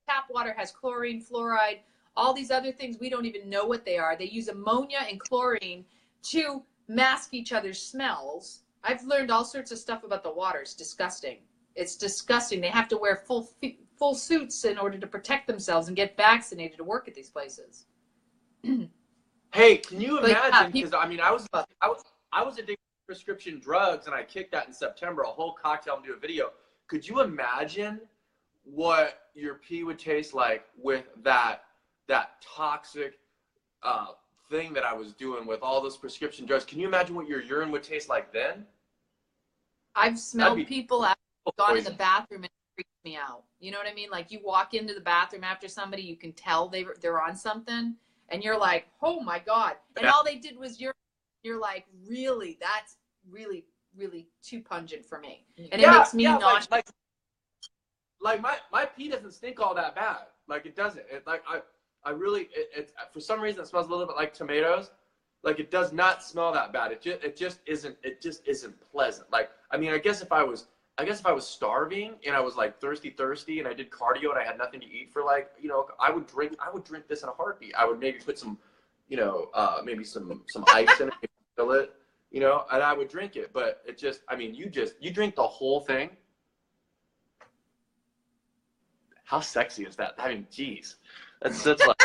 tap water has chlorine, fluoride, all these other things we don't even know what they are. They use ammonia and chlorine to mask each other's smells. I've learned all sorts of stuff about the water. It's disgusting. It's disgusting. They have to wear full suits in order to protect themselves and get vaccinated to work at these places. Hey, can you imagine? Because I mean, I was addicted to prescription drugs, and I kicked that in September. A whole cocktail and do a video. Could you imagine what your pee would taste like with that toxic thing that I was doing with all those prescription drugs? Can you imagine what your urine would taste like then? I've smelled people after gone in the bathroom, and it freaks me out. You know what I mean? Like, you walk into the bathroom after somebody, you can tell they're on something, and you're like, oh my God. And all they did was urine. You're like, really? That's really, really too pungent for me. And it makes me nauseous. Like my pee doesn't stink all that bad. Like, it doesn't. I really, for some reason it smells a little bit like tomatoes. Like, it does not smell that bad. It just isn't pleasant. Like, I mean, I guess if I was starving and I was like thirsty and I did cardio and I had nothing to eat for, like, you know, I would drink this in a heartbeat. I would maybe put some, you know, maybe some ice in it, fill it, you know, and I would drink it. But it just, I mean, you drink the whole thing. How sexy is that? I mean, geez, that's like,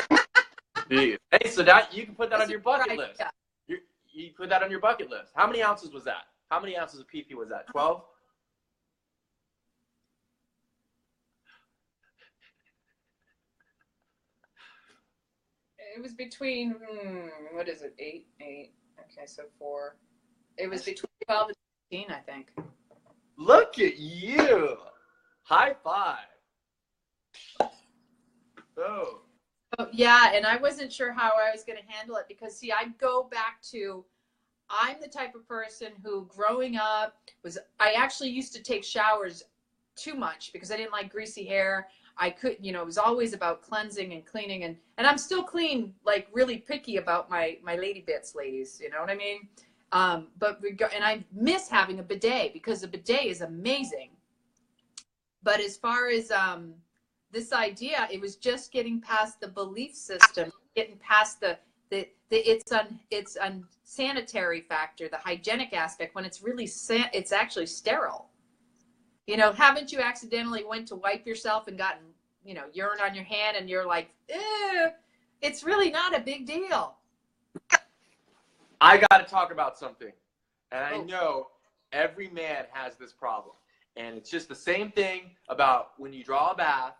geez. Hey, so that you can put that on your bucket list. Yeah. You put that on your bucket list. How many ounces was that? How many ounces of PP was that? 12? It was between, what is it, 8? Okay, so 4. It was between 12 and 15, I think. Look at you. High five. Oh. Yeah, and I wasn't sure how I was going to handle it because, see, I go back to, I'm the type of person who growing up I actually used to take showers too much because I didn't like greasy hair. I could, you know, it was always about cleansing and cleaning, and I'm still clean, like really picky about my lady bits, ladies, you know what I mean? And I miss having a bidet because a bidet is amazing. But as far as this idea, it was just getting past the belief system, getting past it's unsanitary factor, the hygienic aspect, when it's really it's actually sterile. You know, haven't you accidentally went to wipe yourself and gotten, you know, urine on your hand, and you're like, it's really not a big deal. I got to talk about something, and I know every man has this problem, and it's just the same thing about when you draw a bath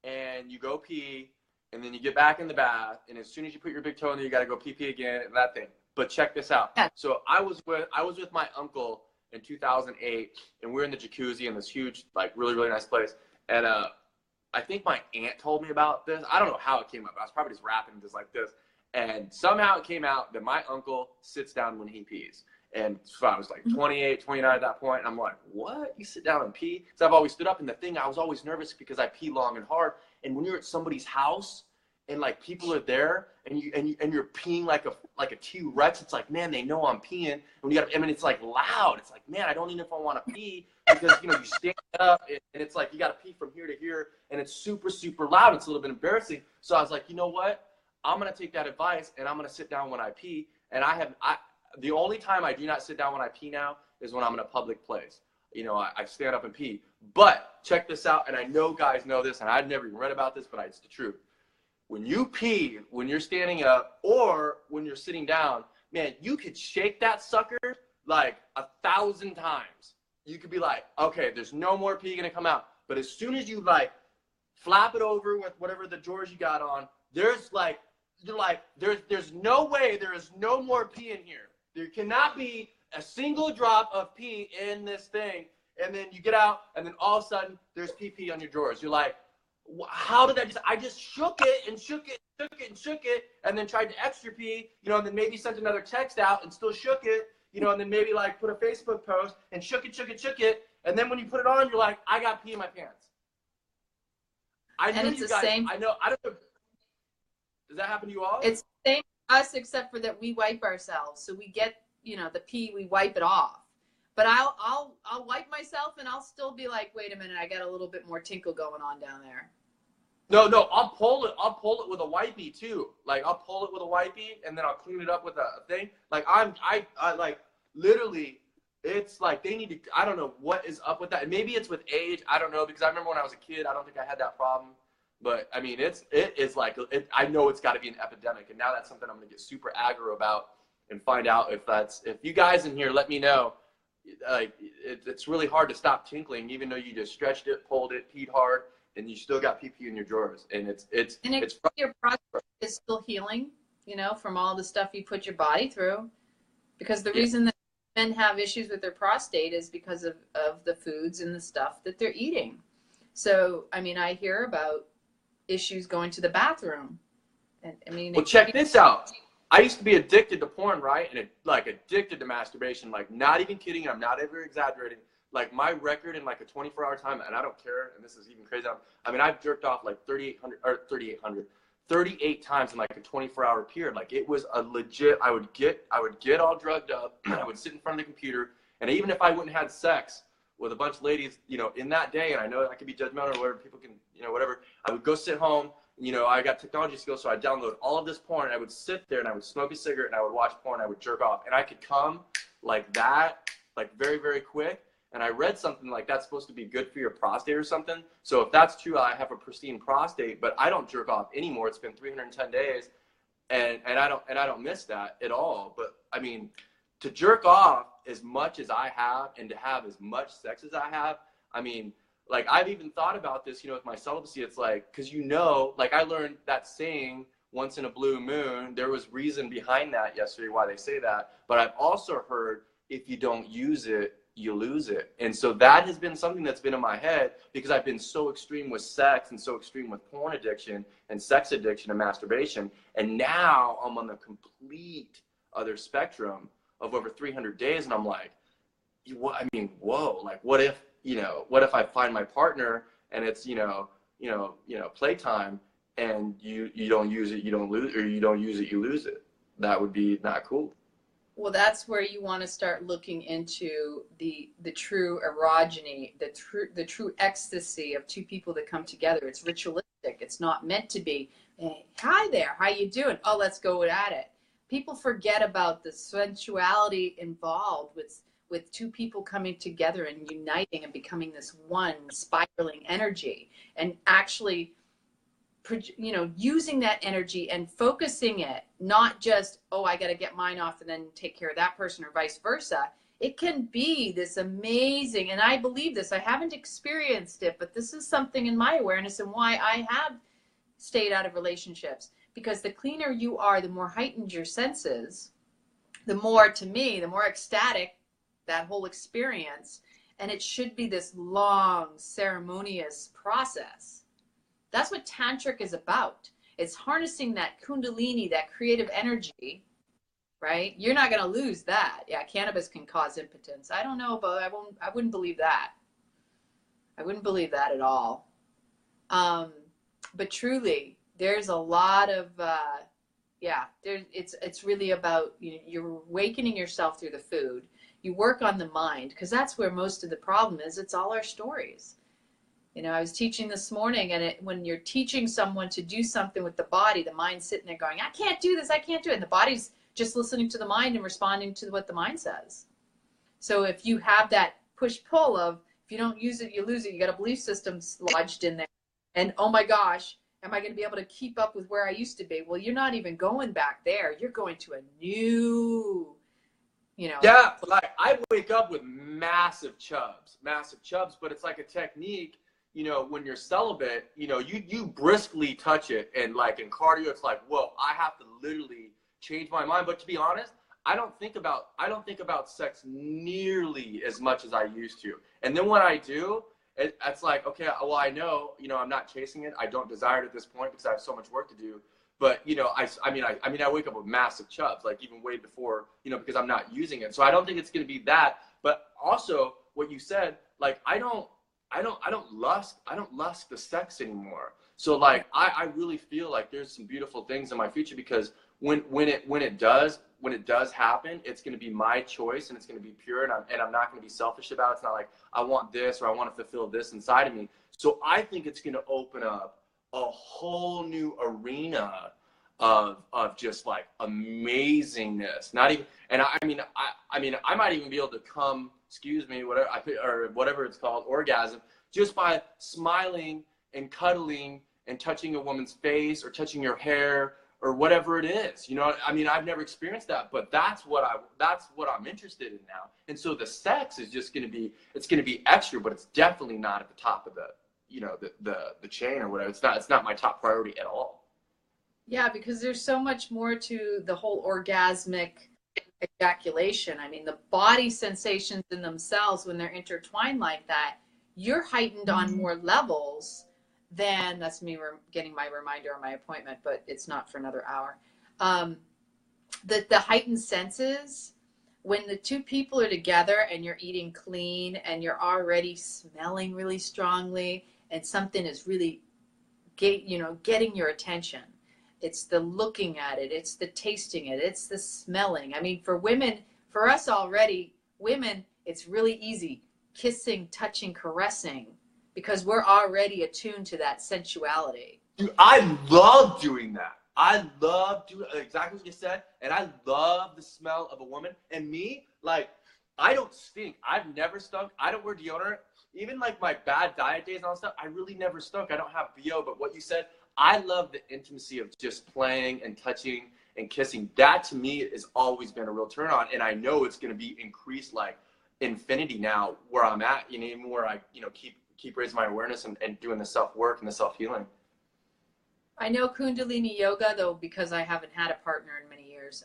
and you go pee, and then you get back in the bath, and as soon as you put your big toe in there, you got to go pee again, and that thing. But check this out. Yeah. So I was with my uncle in 2008, and we're in the jacuzzi in this huge, like really, really nice place. And I think my aunt told me about this. I don't know how it came up. I was probably just rapping just like this. And somehow it came out that my uncle sits down when he pees. And so I was like 28, 29 at that point. And I'm like, what? You sit down and pee? Because I've always stood up. And the thing, I was always nervous because I pee long and hard. And when you're at somebody's house and like people are there and you're peeing like a T-Rex, it's like, man, they know I'm peeing. And when you got, I mean, it's like loud. It's like, man, I don't even know if I want to pee because, you know, you stand up and it's like you got to pee from here to here. And it's super, super loud. It's a little bit embarrassing. So I was like, you know what? I'm going to take that advice and I'm going to sit down when I pee. And the only time I do not sit down when I pee now is when I'm in a public place. You know, I stand up and pee. But check this out, and I know guys know this, and I'd never even read about this, but it's the truth. When you pee, when you're standing up or when you're sitting down, man, you could shake that sucker like 1,000 times. You could be like, okay, there's no more pee gonna come out. But as soon as you like flap it over with whatever the drawers you got on, there's no way there is no more pee in here. There cannot be a single drop of pee in this thing. And then you get out, and then all of a sudden, there's pee on your drawers. You're like, how did I just shook it and shook it, and shook it, and then tried to extra pee, you know, and then maybe sent another text out and still shook it, you know, and then maybe like put a Facebook post and shook it. And then when you put it on, you're like, I got pee in my pants. I know you guys, I don't know. Does that happen to you all? It's the same for us, except for that we wipe ourselves. So we get, you know, the pee, we wipe it off. But I'll wipe myself and I'll still be like, wait a minute, I got a little bit more tinkle going on down there. No, I'll pull it with a wipey too. Like I'll pull it with a wipey and then I'll clean it up with a thing. Like I like literally, it's like they need to, I don't know what is up with that. And maybe it's with age. I don't know, because I remember when I was a kid, I don't think I had that problem. But I mean, it is like, I know it's got to be an epidemic. And now that's something I'm going to get super aggro about and find out if you guys in here, let me know. Like it's really hard to stop tinkling, even though you just stretched it, pulled it, peed hard, and you still got pee in your drawers. And it's your prostate is still healing, you know, from all the stuff you put your body through. Because the reason that men have issues with their prostate is because of the foods and the stuff that they're eating. So I mean, I hear about issues going to the bathroom. And I mean, well, check this out. I used to be addicted to porn, right? And like addicted to masturbation, like not even kidding. I'm not ever exaggerating. Like my record in like a 24-hour time, and I don't care. And this is even crazy. I mean, I've jerked off like 38 times in like a 24-hour period. Like it was a legit, I would get all drugged up. I would sit in front of the computer. And even if I wouldn't have had sex with a bunch of ladies, you know, in that day, and I know I could be judgmental or whatever, people can, you know, whatever, I would go sit home. You know, I got technology skills, so I download all of this porn, and I would sit there, and I would smoke a cigarette, and I would watch porn, and I would jerk off. And I could come like that, like very, very quick. And I read something like that's supposed to be good for your prostate or something. So if that's true, I have a pristine prostate, but I don't jerk off anymore. It's been 310 days, and I don't miss that at all. But I mean, to jerk off as much as I have and to have as much sex as I have, I mean, like I've even thought about this, you know, with my celibacy. It's like, because you know, like I learned that saying, once in a blue moon. There was reason behind that yesterday why they say that. But I've also heard if you don't use it, you lose it. And so that has been something that's been in my head because I've been so extreme with sex and so extreme with porn addiction and sex addiction and masturbation. And now I'm on the complete other spectrum of over 300 days. And I'm like, I mean, whoa, like what if I find my partner and it's, playtime and you don't use it, you don't lose, or you don't use it, you lose it. That would be not cool. Well, that's where you want to start looking into the true erogyny, the true ecstasy of two people that come together. It's ritualistic. It's not meant to be, hey, hi there, how you doing? Oh, let's go at it. People forget about the sensuality involved with two people coming together and uniting and becoming this one spiraling energy, and actually using that energy and focusing it, not just, oh, I got to get mine off and then take care of that person, or vice versa. It can be this amazing, and I believe this, I haven't experienced it, but this is something in my awareness and why I have stayed out of relationships, because the cleaner you are, the more heightened your senses, the more, to me, the more ecstatic that whole experience. And it should be this long, ceremonious process. That's what tantric is about. It's harnessing that kundalini, that creative energy, right? You're not going to lose that. Yeah, cannabis can cause impotence. I don't know, but I wouldn't believe that. I wouldn't believe that at all. But truly, there's a lot of, it's really about, you're awakening yourself through the food. You work on the mind, because that's where most of the problem is. It's all our stories. I was teaching this morning, and when you're teaching someone to do something with the body, the mind's sitting there going, I can't do this, I can't do it. And the body's just listening to the mind and responding to what the mind says. So if you have that push-pull of, if you don't use it, you lose it, you got a belief system lodged in there. And oh my gosh, am I going to be able to keep up with where I used to be? Well, you're not even going back there. You're going to a new, Yeah, like I wake up with massive chubs, but it's like a technique, when you're celibate, you briskly touch it. And like in cardio, it's like, whoa, I have to literally change my mind. But to be honest, I don't think about sex nearly as much as I used to. And then when I do, it's like, okay, well, I know, I'm not chasing it. I don't desire it at this point because I have so much work to do. But, I wake up with massive chubs, like even way before, because I'm not using it. So I don't think it's going to be that. But also what you said, like, I don't lust the sex anymore. So like, I really feel like there's some beautiful things in my future, because when it does happen, it's going to be my choice, and it's going to be pure, and I'm not going to be selfish about it. It's not like I want this or I want to fulfill this inside of me. So I think it's going to open up a whole new arena of just like amazingness. Not even, and I might even be able to come, whatever it's called, orgasm, just by smiling and cuddling and touching a woman's face or touching your hair or whatever it is. I've never experienced that, but that's what I'm interested in now. And so the sex is just going to be extra, but it's definitely not at the top of the chain or whatever. It's not my top priority at all. Yeah, because there's so much more to the whole orgasmic ejaculation. The body sensations in themselves, when they're intertwined like that, you're heightened on more levels than, that's me getting my reminder on my appointment, but it's not for another hour. The heightened senses, when the two people are together and you're eating clean and you're already smelling really strongly and something is really getting your attention. It's the looking at it, it's the tasting it, it's the smelling. For women, for us already, women, it's really easy. Kissing, touching, caressing, because we're already attuned to that sensuality. Dude, I love doing that. I love doing exactly what you said, and I love the smell of a woman. And me, like, I don't stink. I've never stunk. I don't wear deodorant. Even like my bad diet days and all that stuff, I really never stunk. I don't have BO, but what you said, I love the intimacy of just playing and touching and kissing. That to me has always been a real turn on, and I know it's going to be increased like infinity now where I'm at, even where I, keep raising my awareness and doing the self-work and the self-healing. I know Kundalini Yoga, though, because I haven't had a partner in many years,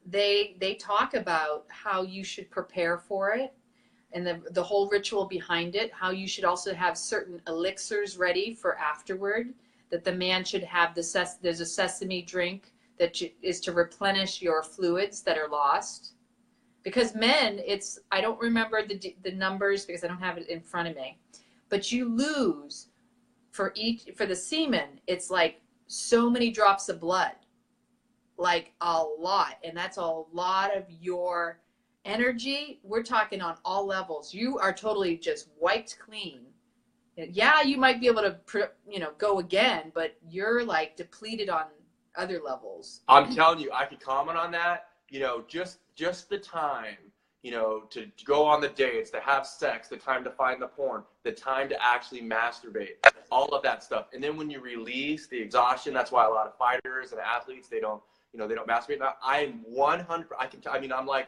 they talk about how you should prepare for it and the whole ritual behind it, how you should also have certain elixirs ready for afterward, that the man should have there's a sesame drink that is to replenish your fluids that are lost. Because men, I don't remember the numbers because I don't have it in front of me, but you lose for the semen, it's like so many drops of blood, like a lot. And that's a lot of your energy. We're talking on all levels. You are totally just wiped clean. Yeah, you might be able to, go again, but you're like depleted on other levels. I'm telling you, I could comment on that. Just the time, to go on the dates, to have sex, the time to find the porn, the time to actually masturbate, all of that stuff. And then when you release the exhaustion, that's why a lot of fighters and athletes, they don't masturbate. Now, I'm 100, I'm like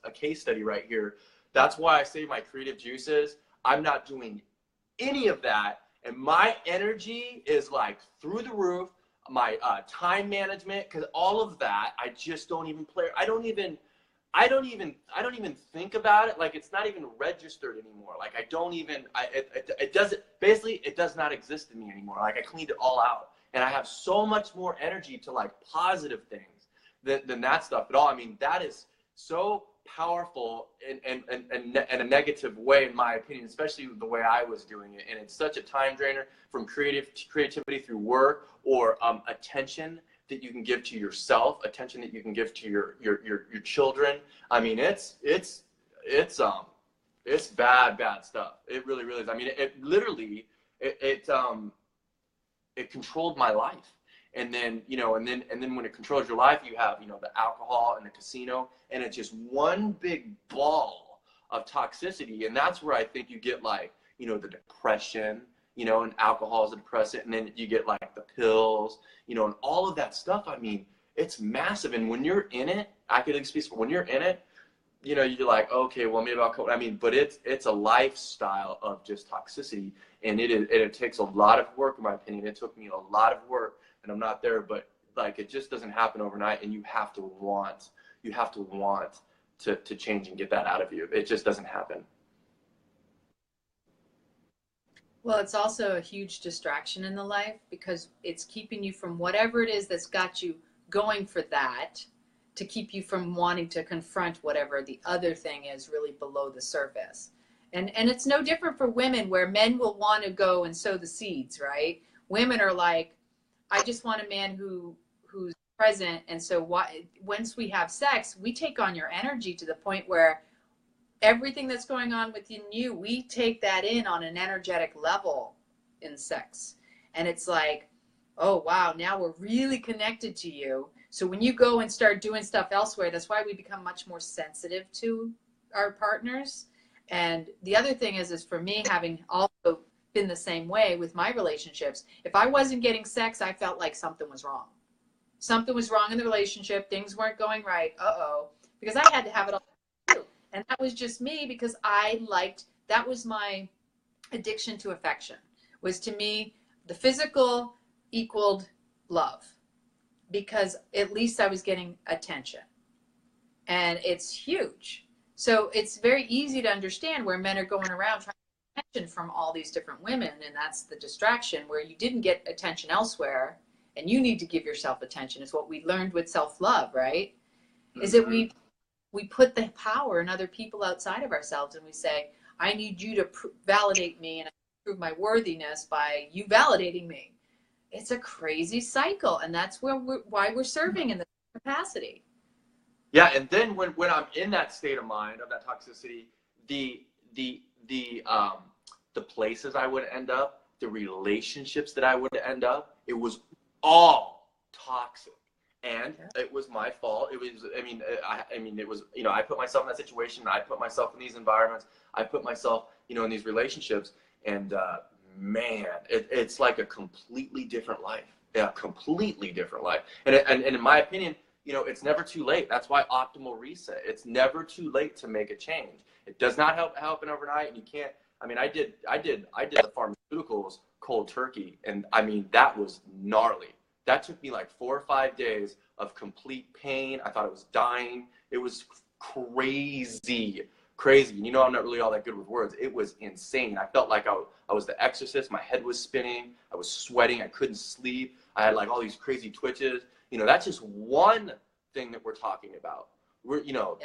a case study right here. That's why I say my creative juices, I'm not doing any of that. And my energy is like through the roof. My time management, because all of that, I just don't even play. I don't even think about it. Like, it's not even registered anymore. Like, I don't even, it doesn't, basically, it does not exist in me anymore. Like, I cleaned it all out. And I have so much more energy to, like, positive things than that stuff at all. I mean, that is so powerful in a negative way, in my opinion, especially the way I was doing it. And it's such a time drainer, from creativity through work, or attention that you can give to yourself, attention that you can give to your children. I mean, it's bad stuff. It really is. I mean, it literally it controlled my life. And then, you know, and then when it controls your life, you have, you know, the alcohol and the casino, and it's just one big ball of toxicity. And that's where I think you get, like, you know, the depression, you know, and alcohol is a depressant, and then you get, like, the pills, you know, and all of that stuff. I mean, it's massive. And when you're in it, I could speak, when you're in it, you know, you're like, okay, well, maybe I'll go. I mean, but it's a lifestyle of just toxicity, and it takes a lot of work, in my opinion. It took me a lot of work, and I'm not there, but, like, it just doesn't happen overnight, and you have to want to change and get that out of you. It just doesn't happen. Well, it's also a huge distraction in the life, because it's keeping you from whatever it is that's got you going for that, to keep you from wanting to confront whatever the other thing is really below the surface. And it's no different for women, where men will want to go and sow the seeds, right? Women are like, I just want a man who's present. And so once we have sex, we take on your energy to the point where everything that's going on within you, we take that in on an energetic level in sex. And it's like, oh, wow, now we're really connected to you. So when you go and start doing stuff elsewhere, that's why we become much more sensitive to our partners. And the other thing is for me, having also been the same way with my relationships, if I wasn't getting sex, I felt like something was wrong. Something was wrong in the relationship. Things weren't going right. Because I had to have it all too. And that was just me, because that was my addiction to affection. Was, to me, the physical equaled love, because at least I was getting attention. And it's huge. So it's very easy to understand where men are going around trying to get attention from all these different women, and that's the distraction, where you didn't get attention elsewhere, and you need to give yourself attention. Is what we learned with self-love, right? Mm-hmm. Is that we put the power in other people outside of ourselves, and we say, I need you to validate me, and I prove my worthiness by you validating me. It's a crazy cycle, and that's why we're serving in this capacity. Yeah, and then when I'm in that state of mind, of that toxicity, the places I would end up, the relationships that I would end up, it was all toxic. And it was my fault. It was, I mean, it was, you know, I put myself in that situation. I put myself in these environments. I put myself, you know, in these relationships. And man, it's like a completely different life. Yeah, completely different life. And in my opinion, you know, it's never too late. That's why optimal reset. It's never too late to make a change. It does not happen overnight, and you can't. I mean, I did the pharmaceuticals cold turkey, and I mean, that was gnarly. That took me like 4 or 5 days of complete pain. I thought I was dying. It was crazy. You know, I'm not really all that good with words. It was insane. I felt like I was the Exorcist. My head was spinning. I was sweating. I couldn't sleep. I had like all these crazy twitches. You know, that's just one thing that we're talking about. We're, you know,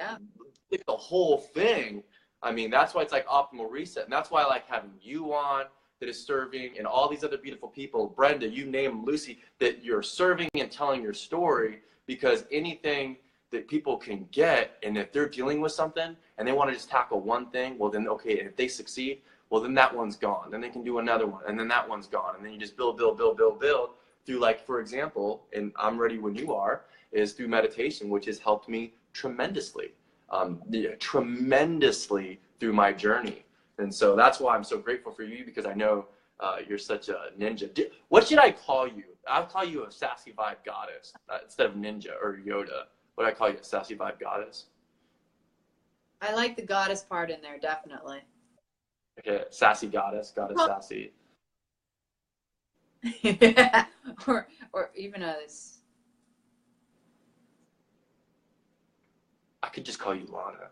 like the whole thing. I mean, that's why it's like optimal reset. And that's why I like having you on, that is serving, and all these other beautiful people, Brenda, you name them, Lucy, that you're serving and telling your story, because anything that people can get, and if they're dealing with something and they want to just tackle one thing, well then, okay, if they succeed, well then that one's gone. Then they can do another one, and then that one's gone. And then you just build through, like, for example, and I'm ready when you are, is through meditation, which has helped me tremendously through my journey. And so that's why I'm so grateful for you, because I know you're such a ninja. What should I call you? I'll call you a sassy vibe goddess instead of ninja or Yoda. What do I call you, a sassy vibe goddess? I like the goddess part in there, definitely. Okay, sassy goddess sassy. Yeah, or even a. I could just call you Lana.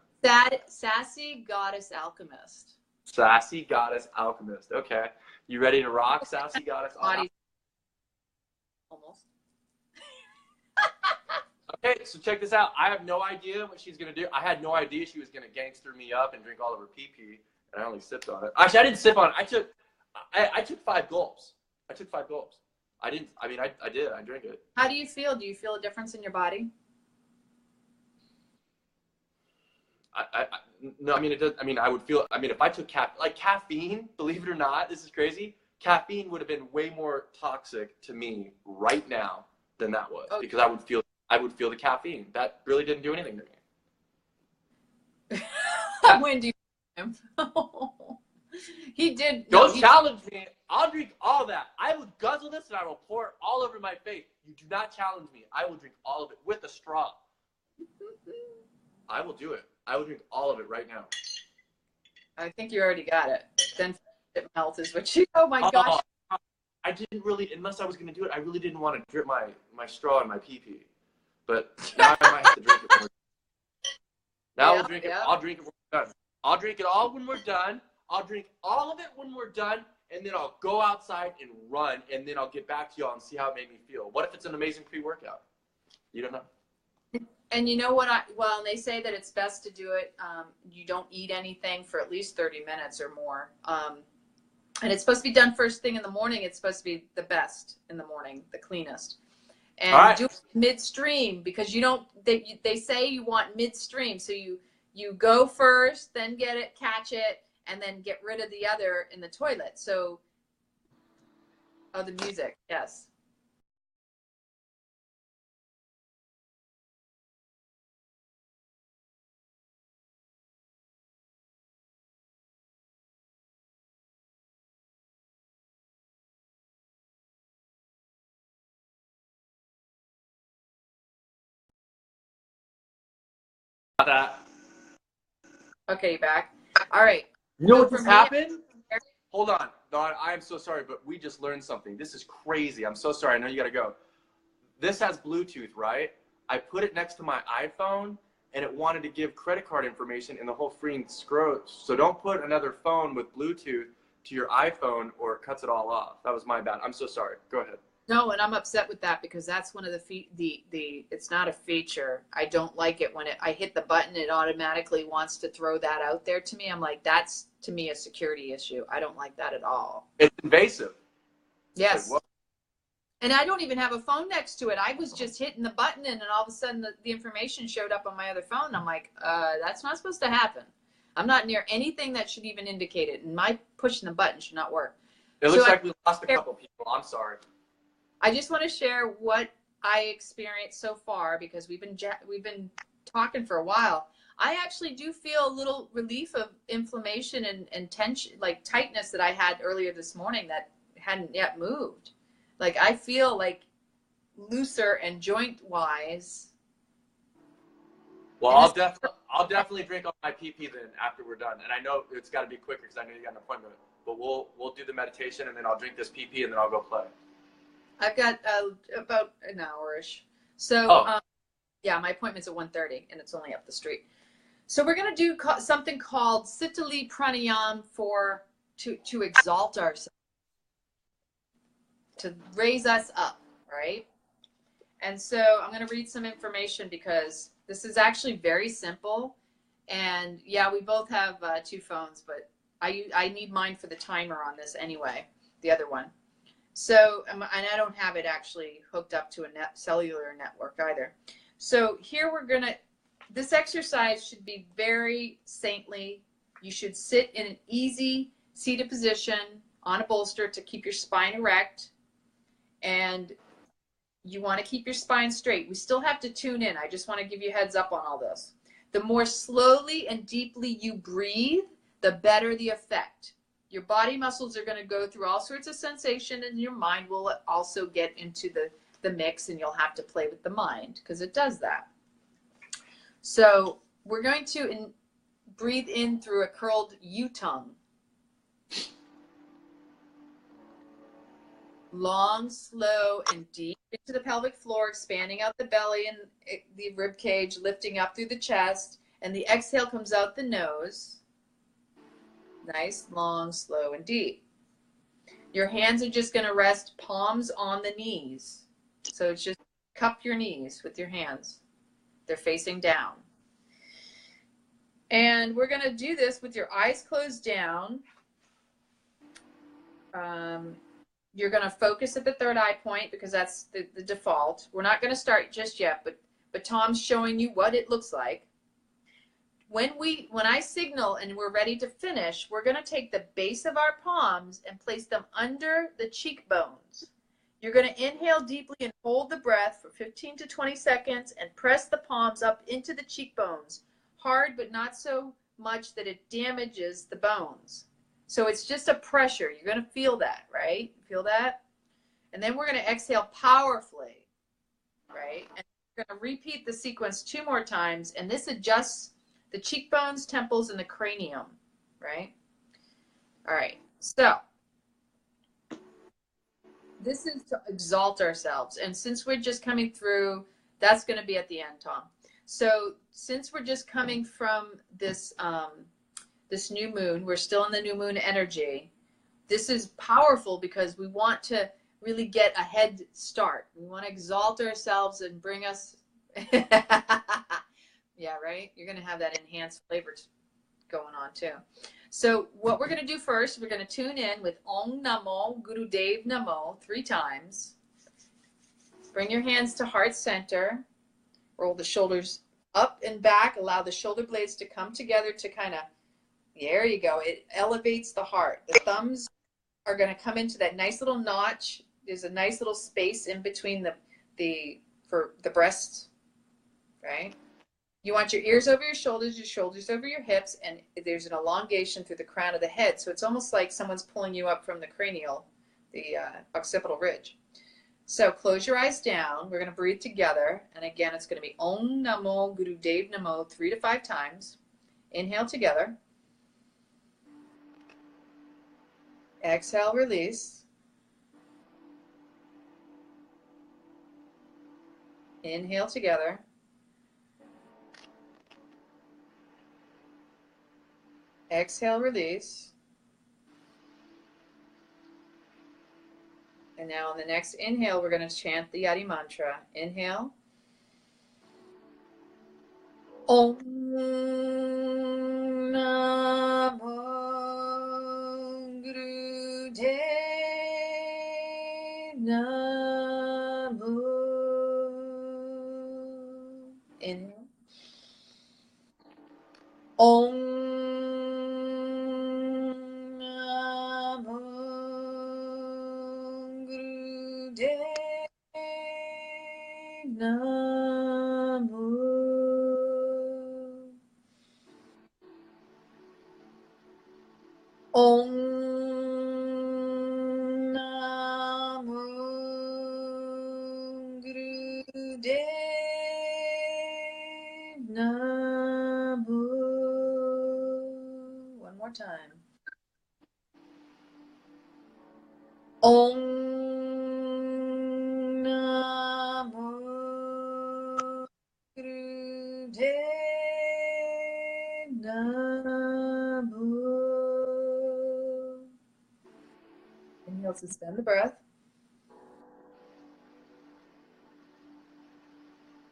Sassy Goddess Alchemist. Sassy Goddess Alchemist. Okay. You ready to rock, Sassy Goddess Alchemist? Almost. Okay, so check this out. I have no idea what she's going to do. I had no idea she was going to gangster me up and drink all of her pee-pee, and I only sipped on it. Actually, I didn't sip on it. I took 5 gulps. I took 5 gulps. I did. I drank it. How do you feel? Do you feel a difference in your body? No, I mean, it does. I mean, I would feel, I mean, if I took caffeine, believe it or not, this is crazy. Caffeine would have been way more toxic to me right now than that was, because I would feel the caffeine. That really didn't do anything to me. When do you He did. Don't challenge me. I'll drink all that. I will guzzle this and I will pour it all over my face. You do not challenge me. I will drink all of it with a straw. I will do it. I will drink all of it right now. I think you already got it. Then it melts is what you. Oh my gosh. I didn't really, unless I was going to do it, I really didn't want to drip my straw in my pee-pee. But now I might have to drink it. Now I'll drink it. I'll drink it when we're done. I'll drink it all when we're done. I'll drink all of it when we're done, and then I'll go outside and run, and then I'll get back to y'all and see how it made me feel. What if it's an amazing pre-workout? You don't know. And you know what? Well, they say that it's best to do it. You don't eat anything for at least 30 minutes or more. And it's supposed to be done first thing in the morning. It's supposed to be the best in the morning, the cleanest. And do it midstream, because you don't. They say you want midstream, so you go first, then get it, catch it, and then get rid of the other in the toilet. So, the music, yes. That. Okay, you back. All right. You know what just happened? Hold on. Dawn, I am so sorry, but we just learned something. This is crazy. I'm so sorry. I know you got to go. This has Bluetooth, right? I put it next to my iPhone, and it wanted to give credit card information, and the whole freaking screw. So don't put another phone with Bluetooth to your iPhone, or it cuts it all off. That was my bad. I'm so sorry. Go ahead. No, and I'm upset with that, because that's one of the it's not a feature. I don't like it when I hit the button, it automatically wants to throw that out there to me. I'm like, that's to me a security issue. I don't like that at all. It's invasive. Yes. Like, and I don't even have a phone next to it. I was just hitting the button, and then all of a sudden the information showed up on my other phone. I'm like, that's not supposed to happen. I'm not near anything that should even indicate it, and my pushing the button should not work. It looks like we lost a couple people. I'm sorry. I just want to share what I experienced so far, because we've been talking for a while. I actually do feel a little relief of inflammation and tension, like tightness that I had earlier this morning that hadn't yet moved. Like I feel like looser and joint wise. Well, I'll definitely drink all my pee-pee then after we're done. And I know it's got to be quicker because I know you got an appointment. But we'll do the meditation, and then I'll drink this pee-pee, and then I'll go play. I've got about an hour-ish. So, yeah, my appointment's at 1:30, and it's only up the street. So we're going to do something called Sitali Pranayam to exalt ourselves, to raise us up, right? And so I'm going to read some information, because this is actually very simple. And, yeah, we both have 2 phones, but I need mine for the timer on this anyway, the other one. So, and I don't have it actually hooked up to a cellular network either. So here this exercise should be very saintly. You should sit in an easy seated position on a bolster to keep your spine erect. And you want to keep your spine straight. We still have to tune in. I just want to give you a heads up on all this. The more slowly and deeply you breathe, the better the effect. Your body muscles are going to go through all sorts of sensation, and your mind will also get into the mix, and you'll have to play with the mind because it does that. So we're going to breathe in through a curled U tongue. Long, slow, and deep into the pelvic floor, expanding out the belly and the rib cage, lifting up through the chest. And the exhale comes out the nose. Nice, long, slow, and deep. Your hands are just going to rest palms on the knees. So it's just cup your knees with your hands. They're facing down. And we're going to do this with your eyes closed down. You're going to focus at the third eye point because that's the default. We're not going to start just yet, but Tom's showing you what it looks like. When I signal and we're ready to finish, we're going to take the base of our palms and place them under the cheekbones. You're going to inhale deeply and hold the breath for 15 to 20 seconds and press the palms up into the cheekbones. Hard, but not so much that it damages the bones. So it's just a pressure. You're going to feel that, right? Feel that? And then we're going to exhale powerfully, right? And we're going to repeat the sequence 2 more times, and this adjusts the cheekbones, temples, and the cranium, right? All right, so this is to exalt ourselves. And since we're just coming through, that's going to be at the end, Tom. So since we're just coming from this, this new moon, we're still in the new moon energy. This is powerful because we want to really get a head start. We want to exalt ourselves and bring us... Yeah, right? You're going to have that enhanced flavor going on too. So what we're going to do first, we're going to tune in with Om Namo Guru Dev Namo 3 times. Bring your hands to heart center. Roll the shoulders up and back. Allow the shoulder blades to come together to kind of, there you go. It elevates the heart. The thumbs are going to come into that nice little notch. There's a nice little space in between for the breasts, right? You want your ears over your shoulders over your hips, and there's an elongation through the crown of the head. So it's almost like someone's pulling you up from the cranial, the occipital ridge. So close your eyes down. We're going to breathe together. And again, it's going to be Om Namo Guru Dev Namo 3 to 5 times. Inhale together. Exhale, release. Inhale together. Exhale, release. And now on the next inhale, we're going to chant the Yadi mantra. Inhale. Om Namo Guru Dev Namo. Inhale. Om Namo. Om Namo Guru Dev Namo. One more time. Om Namo Guru Dev Namo. Inhale, suspend the breath.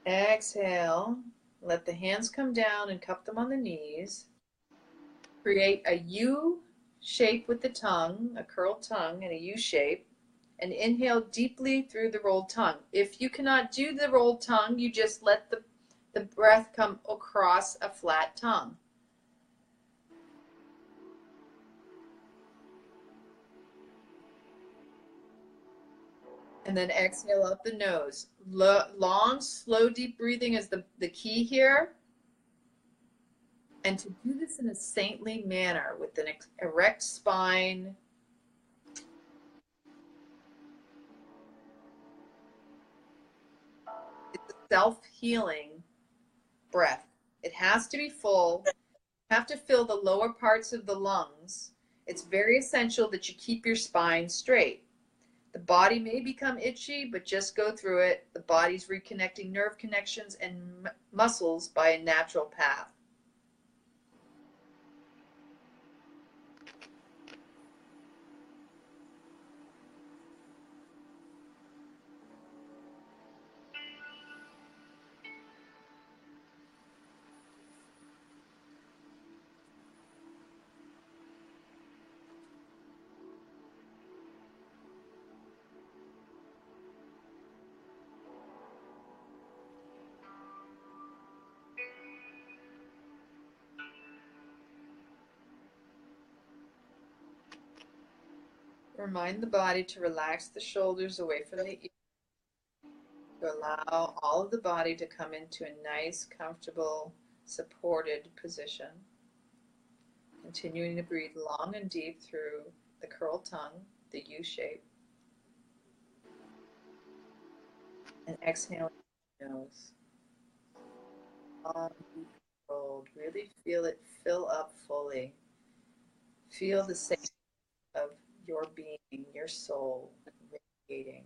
Exhale, let the hands come down and cup them on the knees. Create a U shape with the tongue, a curled tongue and a U shape, and inhale deeply through the rolled tongue. If you cannot do the rolled tongue, you just let the breath come across a flat tongue. And then exhale out the nose. Long, slow, deep breathing is the key here. And to do this in a saintly manner with an erect spine. It's a self-healing breath. It has to be full. You have to fill the lower parts of the lungs. It's very essential that you keep your spine straight. The body may become itchy, but just go through it. The body's reconnecting nerve connections and muscles by a natural path. Remind the body to relax the shoulders away from the ears, to allow all of the body to come into a nice, comfortable, supported position. Continuing to breathe long and deep through the curled tongue, the U shape. And exhaling through the nose. Long, deep, controlled. Really feel it fill up fully. Feel the state of your being, your soul radiating.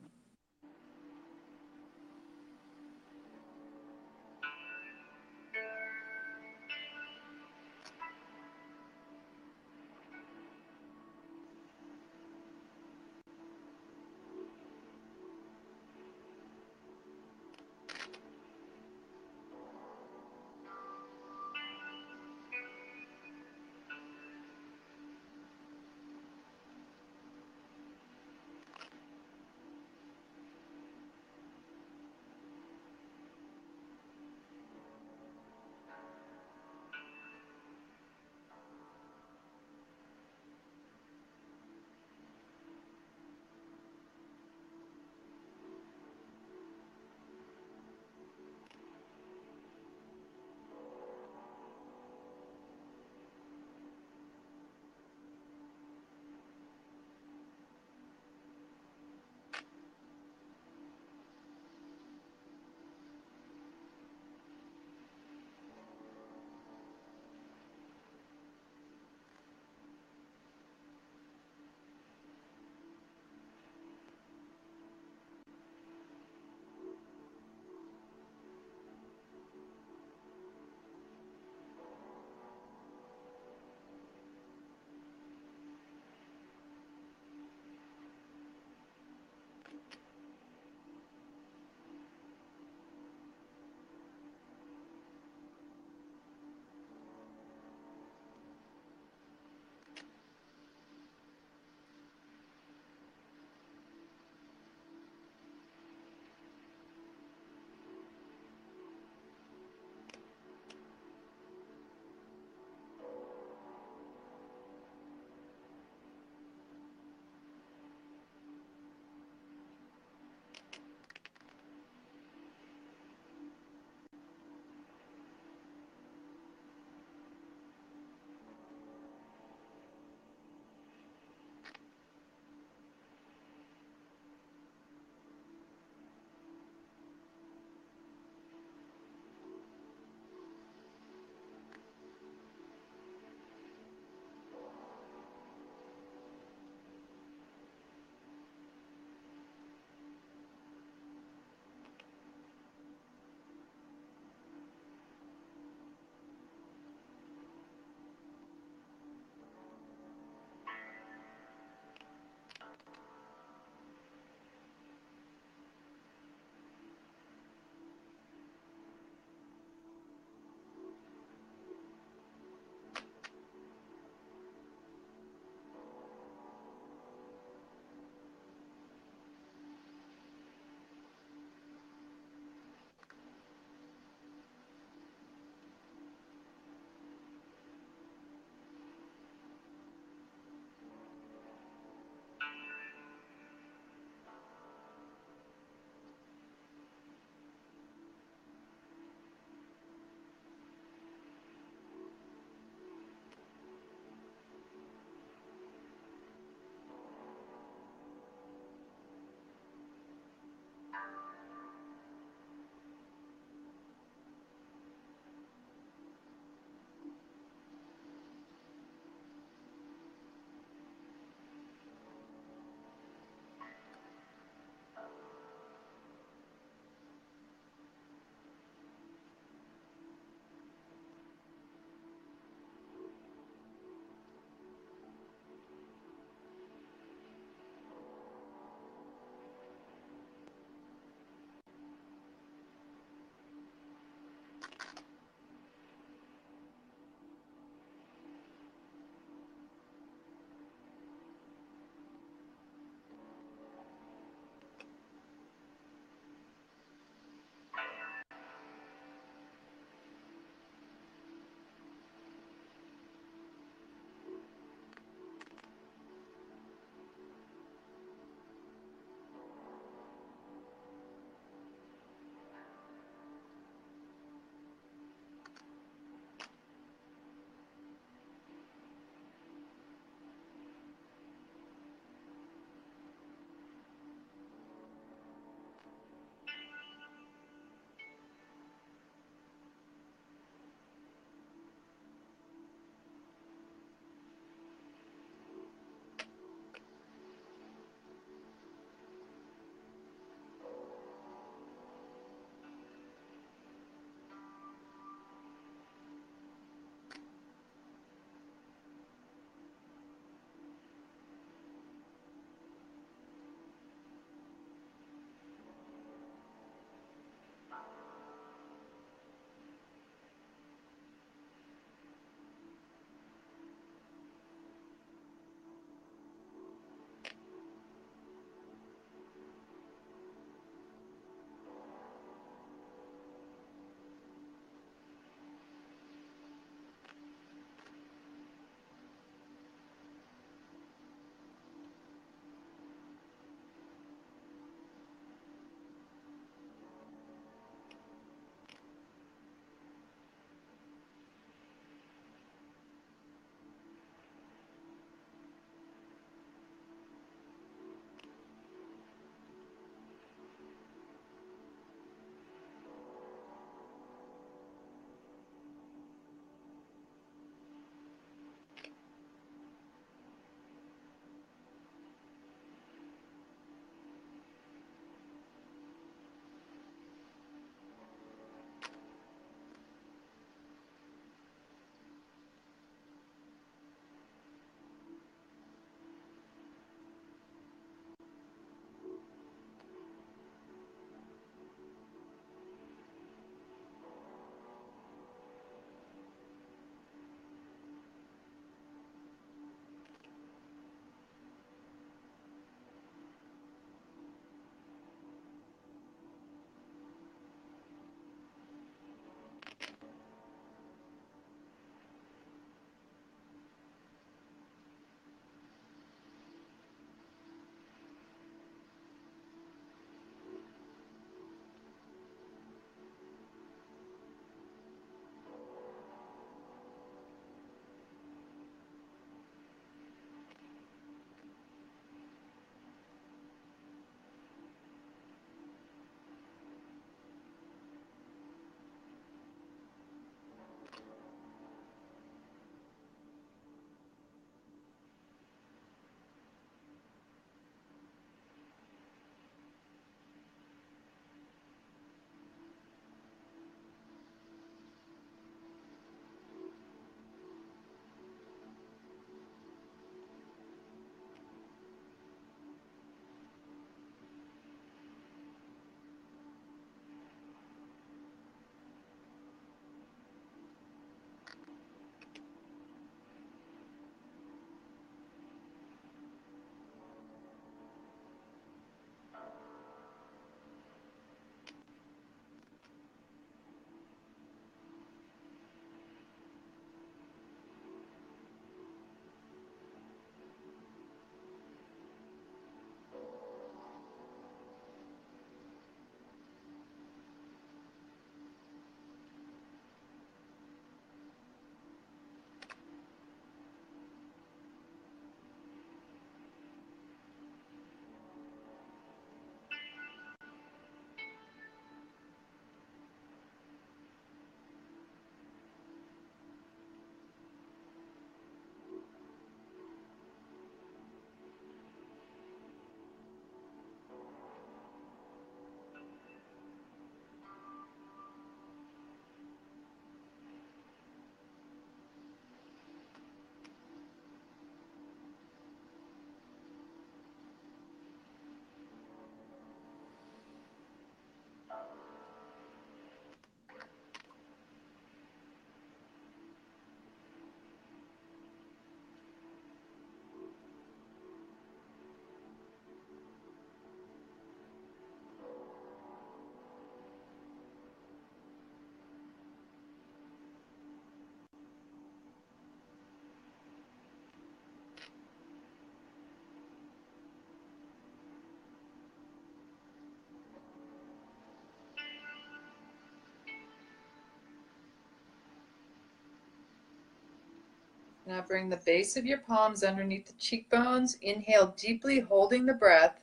Now bring the base of your palms underneath the cheekbones. Inhale deeply, holding the breath.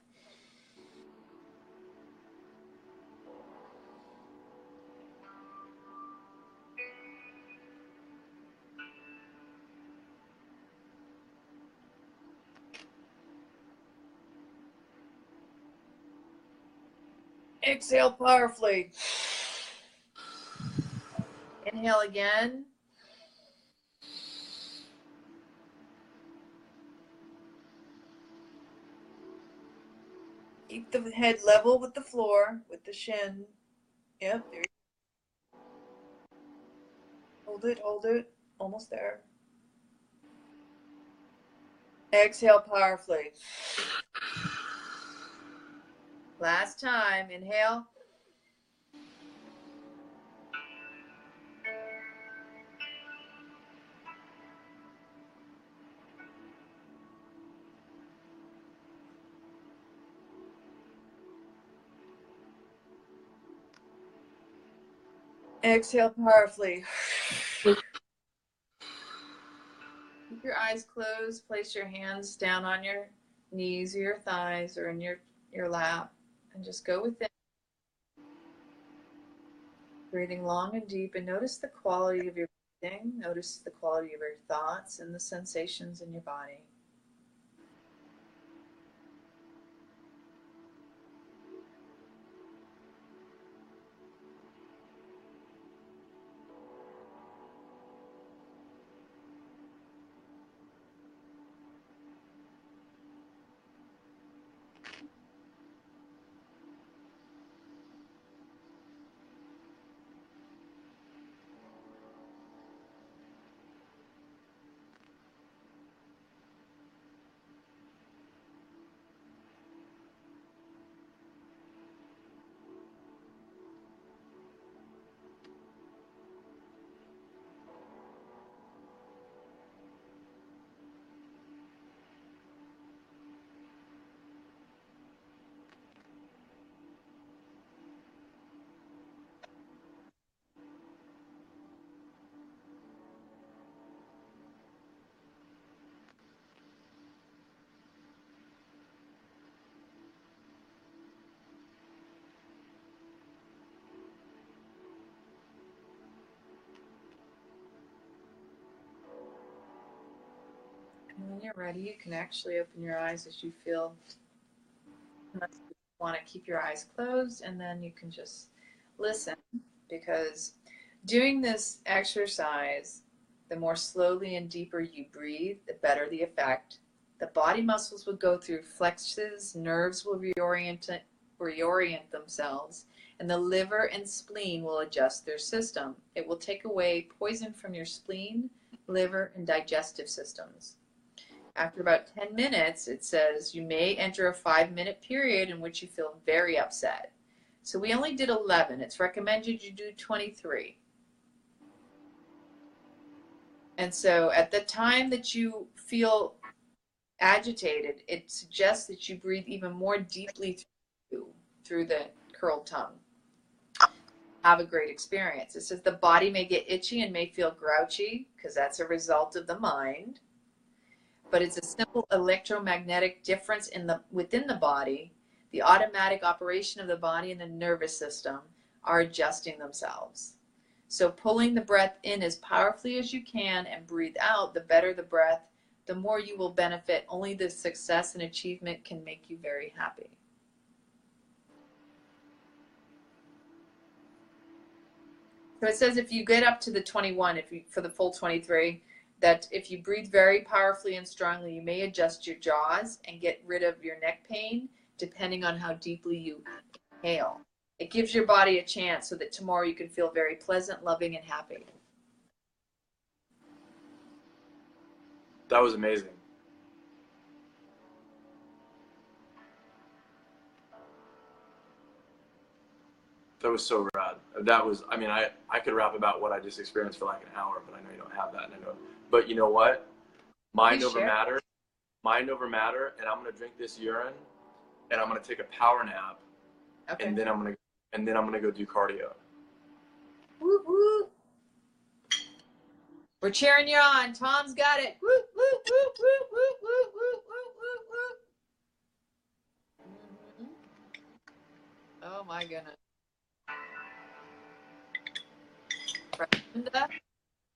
Exhale powerfully. Inhale again. Keep the head level with the floor, with the shin. Yep, there you go. Hold it, hold it. Almost there. Exhale powerfully. Last time. Inhale. Exhale powerfully. Keep your eyes closed. Place your hands down on your knees or your thighs or in your lap. And just go within. Breathing long and deep. And notice the quality of your breathing. Notice the quality of your thoughts and the sensations in your body. And when you're ready, you can actually open your eyes as you feel. Unless you want to keep your eyes closed, and then you can just listen, because doing this exercise, the more slowly and deeper you breathe, the better the effect. The body muscles will go through flexes, nerves will reorient themselves, and the liver and spleen will adjust their system. It will take away poison from your spleen, liver, and digestive systems. After about 10 minutes, it says you may enter a 5-minute period in which you feel very upset. So we only did 11. It's recommended you do 23. And so at the time that you feel agitated, it suggests that you breathe even more deeply through the curled tongue. Have a great experience. It says the body may get itchy and may feel grouchy because that's a result of the mind. But it's a simple electromagnetic difference within the body. The automatic operation of the body and the nervous system are adjusting themselves. So pulling the breath in as powerfully as you can and breathe out, the better the breath, the more you will benefit. Only the success and achievement can make you very happy. So it says if you get up to the 21, for the full 23, that if you breathe very powerfully and strongly, you may adjust your jaws and get rid of your neck pain, depending on how deeply you inhale. It gives your body a chance so that tomorrow you can feel very pleasant, loving, and happy. That was amazing. That was so rad. That was, I mean, I could rap about what I just experienced for like an hour, but I know you don't have that. And I know, but you know what? Mind over matter. Mind over matter. And I'm going to drink this urine and I'm going to take a power nap. Okay. And then I'm going to go do cardio. Woo-hoo. We're cheering you on. Tom's got it. Woo, woo, woo, woo, woo, woo, woo, woo, woo. Oh my goodness. Brenda,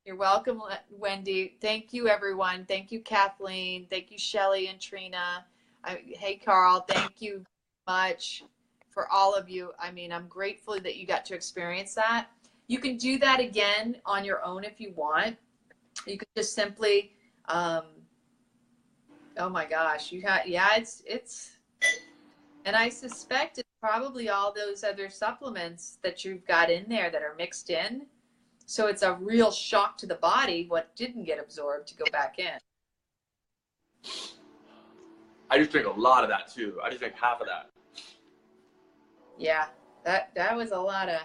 you're welcome, Wendy. Thank you, everyone. Thank you, Kathleen. Thank you, Shelly and Trina. Hey, Carl. Thank you much for all of you. I mean, I'm grateful that you got to experience that. You can do that again on your own if you want. You could just simply, oh my gosh, it's, and I suspect it's probably all those other supplements that you've got in there that are mixed in. So it's a real shock to the body what didn't get absorbed to go back in. I just drink a lot of that too. I just drink half of that. Yeah, that was a lot of,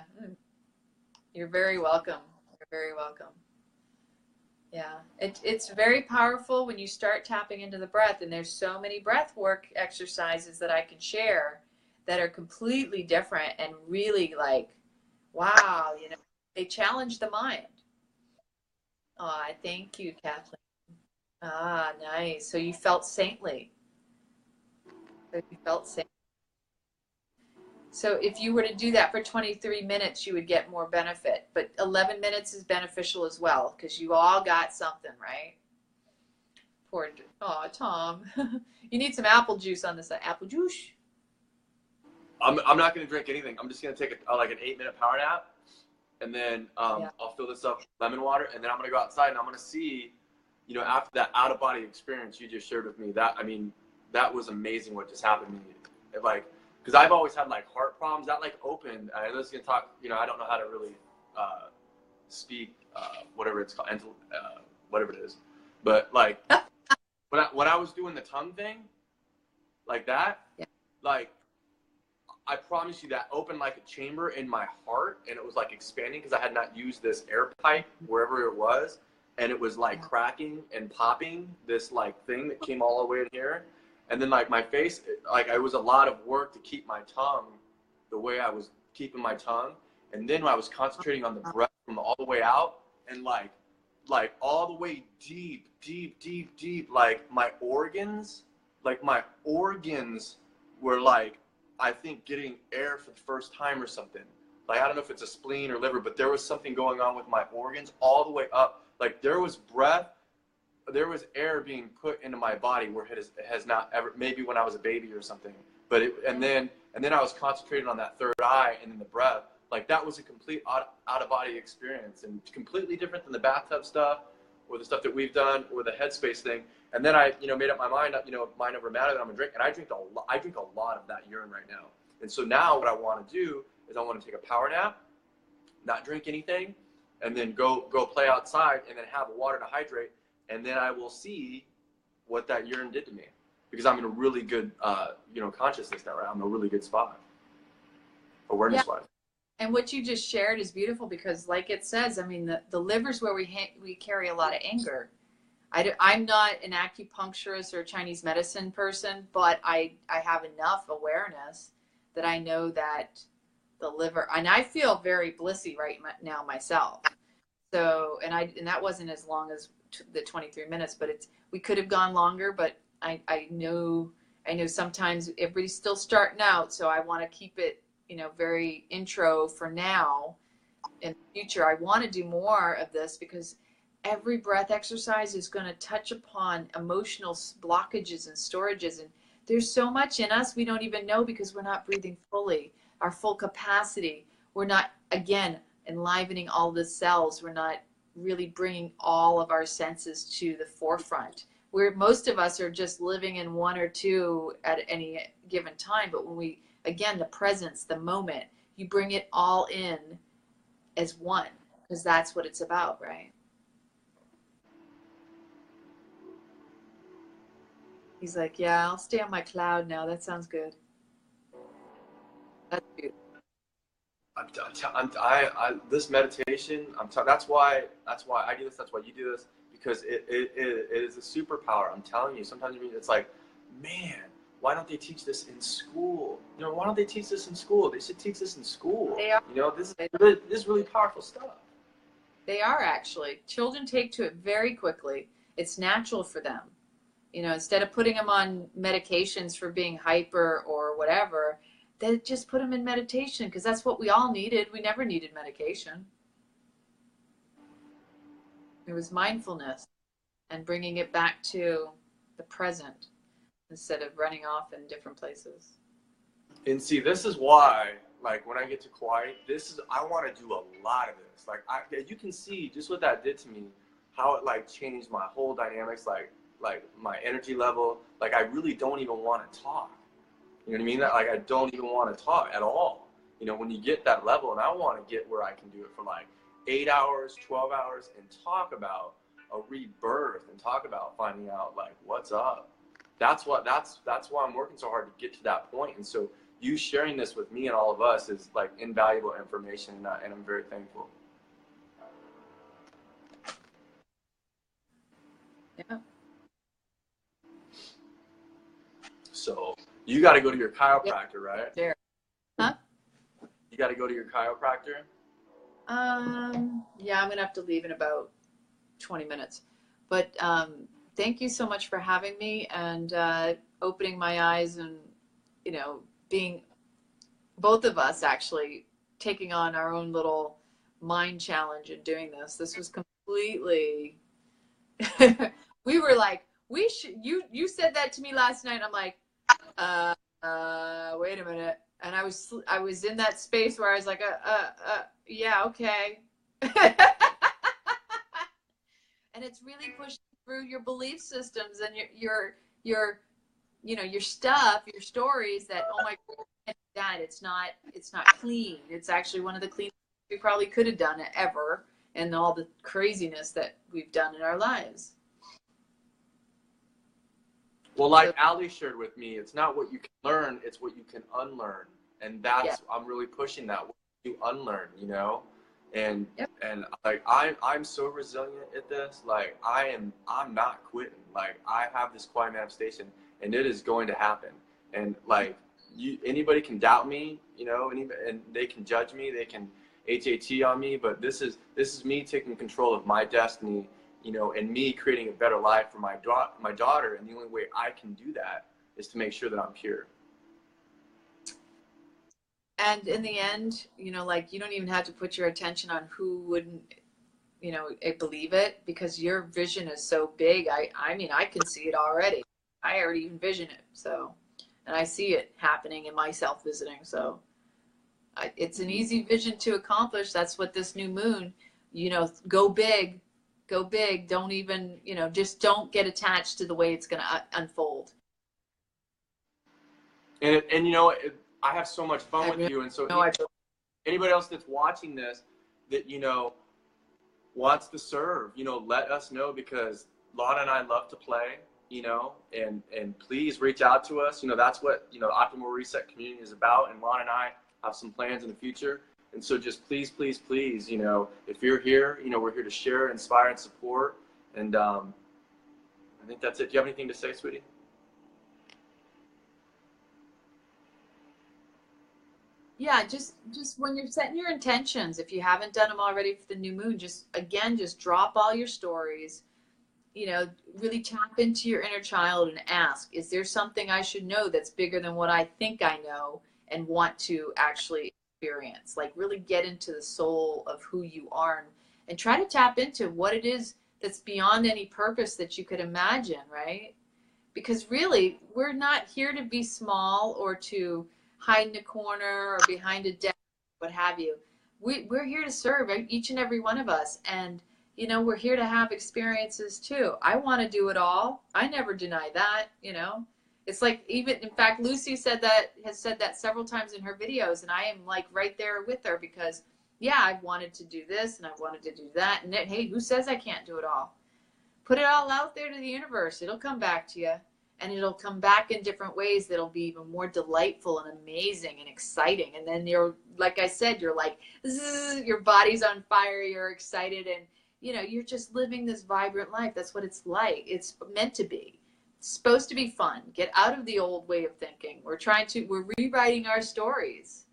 you're very welcome. You're very welcome. Yeah, it's very powerful when you start tapping into the breath, and there's so many breath work exercises that I can share that are completely different and really like, wow, you know, they challenge the mind. Oh, thank you, Kathleen. Ah, nice. So you felt saintly. So if you were to do that for 23 minutes, you would get more benefit. But 11 minutes is beneficial as well because you all got something, right? Poor, oh, Tom. You need some apple juice on this side. Apple juice. I'm not going to drink anything. I'm just going to take like an 8-minute power nap. And then I'll fill this up with lemon water. And then I'm going to go outside and I'm going to see, you know, after that out-of-body experience you just shared with me, that, I mean, that was amazing what just happened to me. Like, because I've always had like heart problems that like opened. I was going to talk, you know, I don't know how to really speak, whatever it's called, whatever it is. But like when I was doing the tongue thing, like that, like I promise you that opened like a chamber in my heart, and it was like expanding because I had not used this air pipe wherever it was, and it was like cracking and popping this like thing that came all the way in here. And then like my face, like it was a lot of work to keep my tongue the way I was keeping my tongue. And then when I was concentrating on the breath from all the way out and like all the way deep, like my organs were like, I think getting air for the first time or something. Like, I don't know if it's a spleen or liver, but there was something going on with my organs all the way up. Like there was breath. There was air being put into my body where it has not ever, maybe when I was a baby or something, but and then I was concentrating on that third eye and then the breath. Like that was a complete out of body experience and completely different than the bathtub stuff or the stuff that we've done or the headspace thing. And then I, you know, made up my mind, you know, mind over matter that I'm gonna drink, and I drink a lot of that urine right now. And so now what I want to do is I want to take a power nap, not drink anything, and then go play outside and then have water to hydrate. And then I will see what that urine did to me because I'm in a really good, you know, consciousness now, right? I'm in a really good spot, awareness-wise. And what you just shared is beautiful because, like it says, I mean, the liver's where we carry a lot of anger. I'm not an acupuncturist or a Chinese medicine person, but I have enough awareness that I know that the liver, and I feel very blissy right now myself. So, and that wasn't as long as the 23 minutes, but we could have gone longer, but I know sometimes everybody's still starting out. So I want to keep it, you know, very intro for now. In the future, I want to do more of this because every breath exercise is going to touch upon emotional blockages and storages. And there's so much in us we don't even know because we're not breathing fully, our full capacity. We're not, again, enlivening all the cells. We're not really bringing all of our senses to the forefront. Most of us are just living in one or two at any given time. But when we, again, the presence, the moment, you bring it all in as one, because that's what it's about, right? He's like, yeah, I'll stay on my cloud now. That sounds good. That's beautiful. This meditation, that's why I do this. That's why you do this, because it is a superpower. I'm telling you. Sometimes it's like, man, why don't they teach this in school? You know, why don't they teach this in school? They should teach this in school. They are. You know, this is really powerful stuff. They are actually. Children take to it very quickly. It's natural for them. You know, instead of putting them on medications for being hyper or whatever, they just put them in meditation because that's what we all needed. We never needed medication. It was mindfulness and bringing it back to the present instead of running off in different places. And see, this is why, like, when I get to quiet, I want to do a lot of this. Like, you can see just what that did to me, how it, like, changed my whole dynamics, like my energy level. Like, I really don't even want to talk. You know what I mean? Like, I don't even want to talk at all. You know, when you get that level, and I want to get where I can do it for, like, 8 hours, 12 hours, and talk about a rebirth and talk about finding out, like, what's up. That's why I'm working so hard to get to that point. And so you sharing this with me and all of us is, like, invaluable information, and I'm very thankful. Yeah. So you got to go to your chiropractor, right? There. Huh? You got to go to your chiropractor? Yeah, I'm gonna have to leave in about 20 minutes. But thank you so much for having me and opening my eyes and, you know, being both of us actually taking on our own little mind challenge in doing this. This was completely we were like, we should you said that to me last night. I'm like, wait a minute. And I was in that space where I was like, yeah, okay. And it's really pushing through your belief systems and your you know, your stuff, your stories that, oh my God, it's not clean. It's actually one of the cleanest we probably could have done ever, and all the craziness that we've done in our lives. Well, like Ali shared with me, it's not what you can learn, it's what you can unlearn. And that's, I'm really pushing that, what you unlearn, you know? And and like I'm so resilient at this. Like I'm not quitting. Like I have this quiet manifestation and it is going to happen. And like anybody can doubt me, you know, and they can judge me, they can HAT on me, but this is me taking control of my destiny, you know, and me creating a better life for my daughter. And the only way I can do that is to make sure that I'm pure. And in the end, you know, like you don't even have to put your attention on who wouldn't, you know, believe it, because your vision is so big. I mean, I can see it already. I already envision it. So, and I see it happening in my self-visiting. So it's an easy vision to accomplish. That's what this new moon, you know, go big. Don't even, you know, just don't get attached to the way it's going to unfold. And you know, I have so much fun with you. And so anybody else that's watching this that, you know, wants to serve, you know, let us know, because Lana and I love to play, you know, and please reach out to us. You know, that's what, you know, Optimal Reset Community is about. And Lana and I have some plans in the future. And so just please, please, please, you know, if you're here, you know, we're here to share, inspire, and support. And I think that's it. Do you have anything to say, sweetie? Yeah, just when you're setting your intentions, if you haven't done them already for the new moon, just drop all your stories, you know, really tap into your inner child and ask, is there something I should know that's bigger than what I think I know and want to actually experience? Like really get into the soul of who you are and try to tap into what it is that's beyond any purpose that you could imagine, right? Because really, we're not here to be small or to hide in a corner or behind a desk, what have you. We're here to serve, each and every one of us. And, you know, we're here to have experiences too. I want to do it all. I never deny that, you know. It's like, even, in fact, Lucy has said that several times in her videos, and I am like right there with her, because, yeah, I've wanted to do this and I've wanted to do that. And hey, who says I can't do it all? Put it all out there to the universe. It'll come back to you. And it'll come back in different ways that'll be even more delightful and amazing and exciting. And then you're, like I said, you're like, your body's on fire, you're excited, and, you know, you're just living this vibrant life. That's what it's like. It's meant to be. It's supposed to be fun. Get out of the old way of thinking. We're rewriting our stories.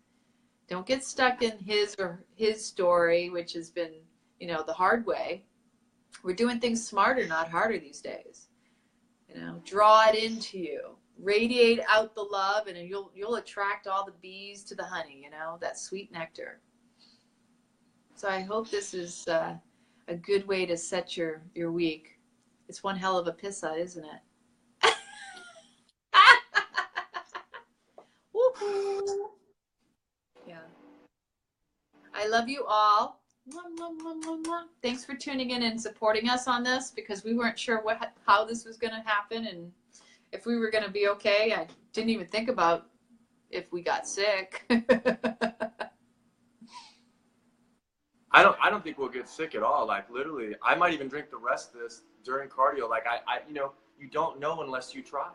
Don't get stuck in his story, which has been, you know, the hard way. We're doing things smarter, not harder these days. You know, draw it into you, radiate out the love, and you'll attract all the bees to the honey, you know, that sweet nectar. So I hope this is a good way to set your week. It's one hell of a pissa, isn't it? Woohoo! Yeah. I love you all. Thanks for tuning in and supporting us on this, because we weren't sure how this was going to happen and if we were going to be okay. I didn't even think about if we got sick. I don't think we'll get sick at all. Like literally, I might even drink the rest of this during cardio. Like I you know, you don't know unless you try.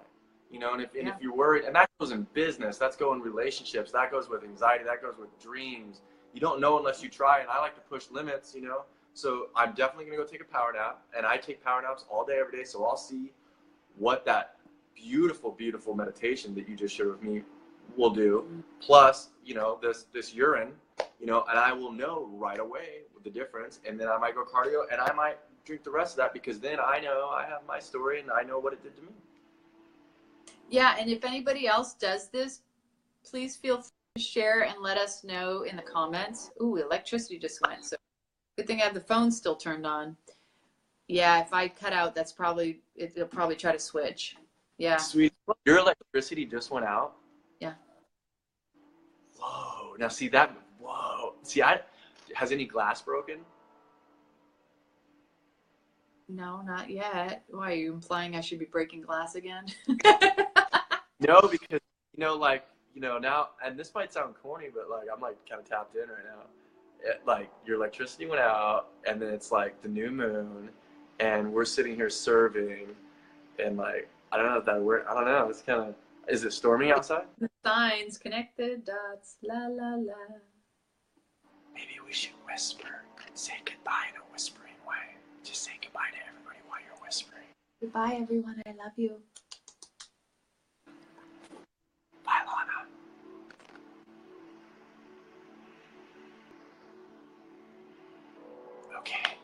You know, and if you're worried, and that goes in business, that's going in relationships, that goes with anxiety, that goes with dreams. You don't know unless you try, and I like to push limits, you know. So I'm definitely gonna go take a power nap, and I take power naps all day, every day. So I'll see what that beautiful, beautiful meditation that you just shared with me will do. Plus, you know, this urine, you know, and I will know right away the difference, and then I might go cardio, and I might drink the rest of that, because then I know I have my story and I know what it did to me. Yeah, and if anybody else does this, please feel free to share and let us know in the comments. Ooh, electricity just went, so good thing I have the phone still turned on. Yeah, if I cut out, that's probably, it'll probably try to switch. Yeah. Sweet. Your electricity just went out? Yeah. Whoa. Now see that, whoa. See, has any glass broken? No, not yet. Why, are you implying I should be breaking glass again? No, because, you know, like, you know, now, and this might sound corny, but like, I'm like kind of tapped in right now. Like, your electricity went out, and then it's like the new moon, and we're sitting here serving, and like, I don't know if that word, I don't know, it's kind of, is it storming outside? The signs, connect the dots, la la la. Maybe we should whisper, say goodbye in a whispering way. Just say goodbye to everybody while you're whispering. Goodbye, everyone. I love you. Bye, Lana. Okay.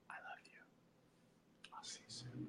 I love you. I'll see you soon.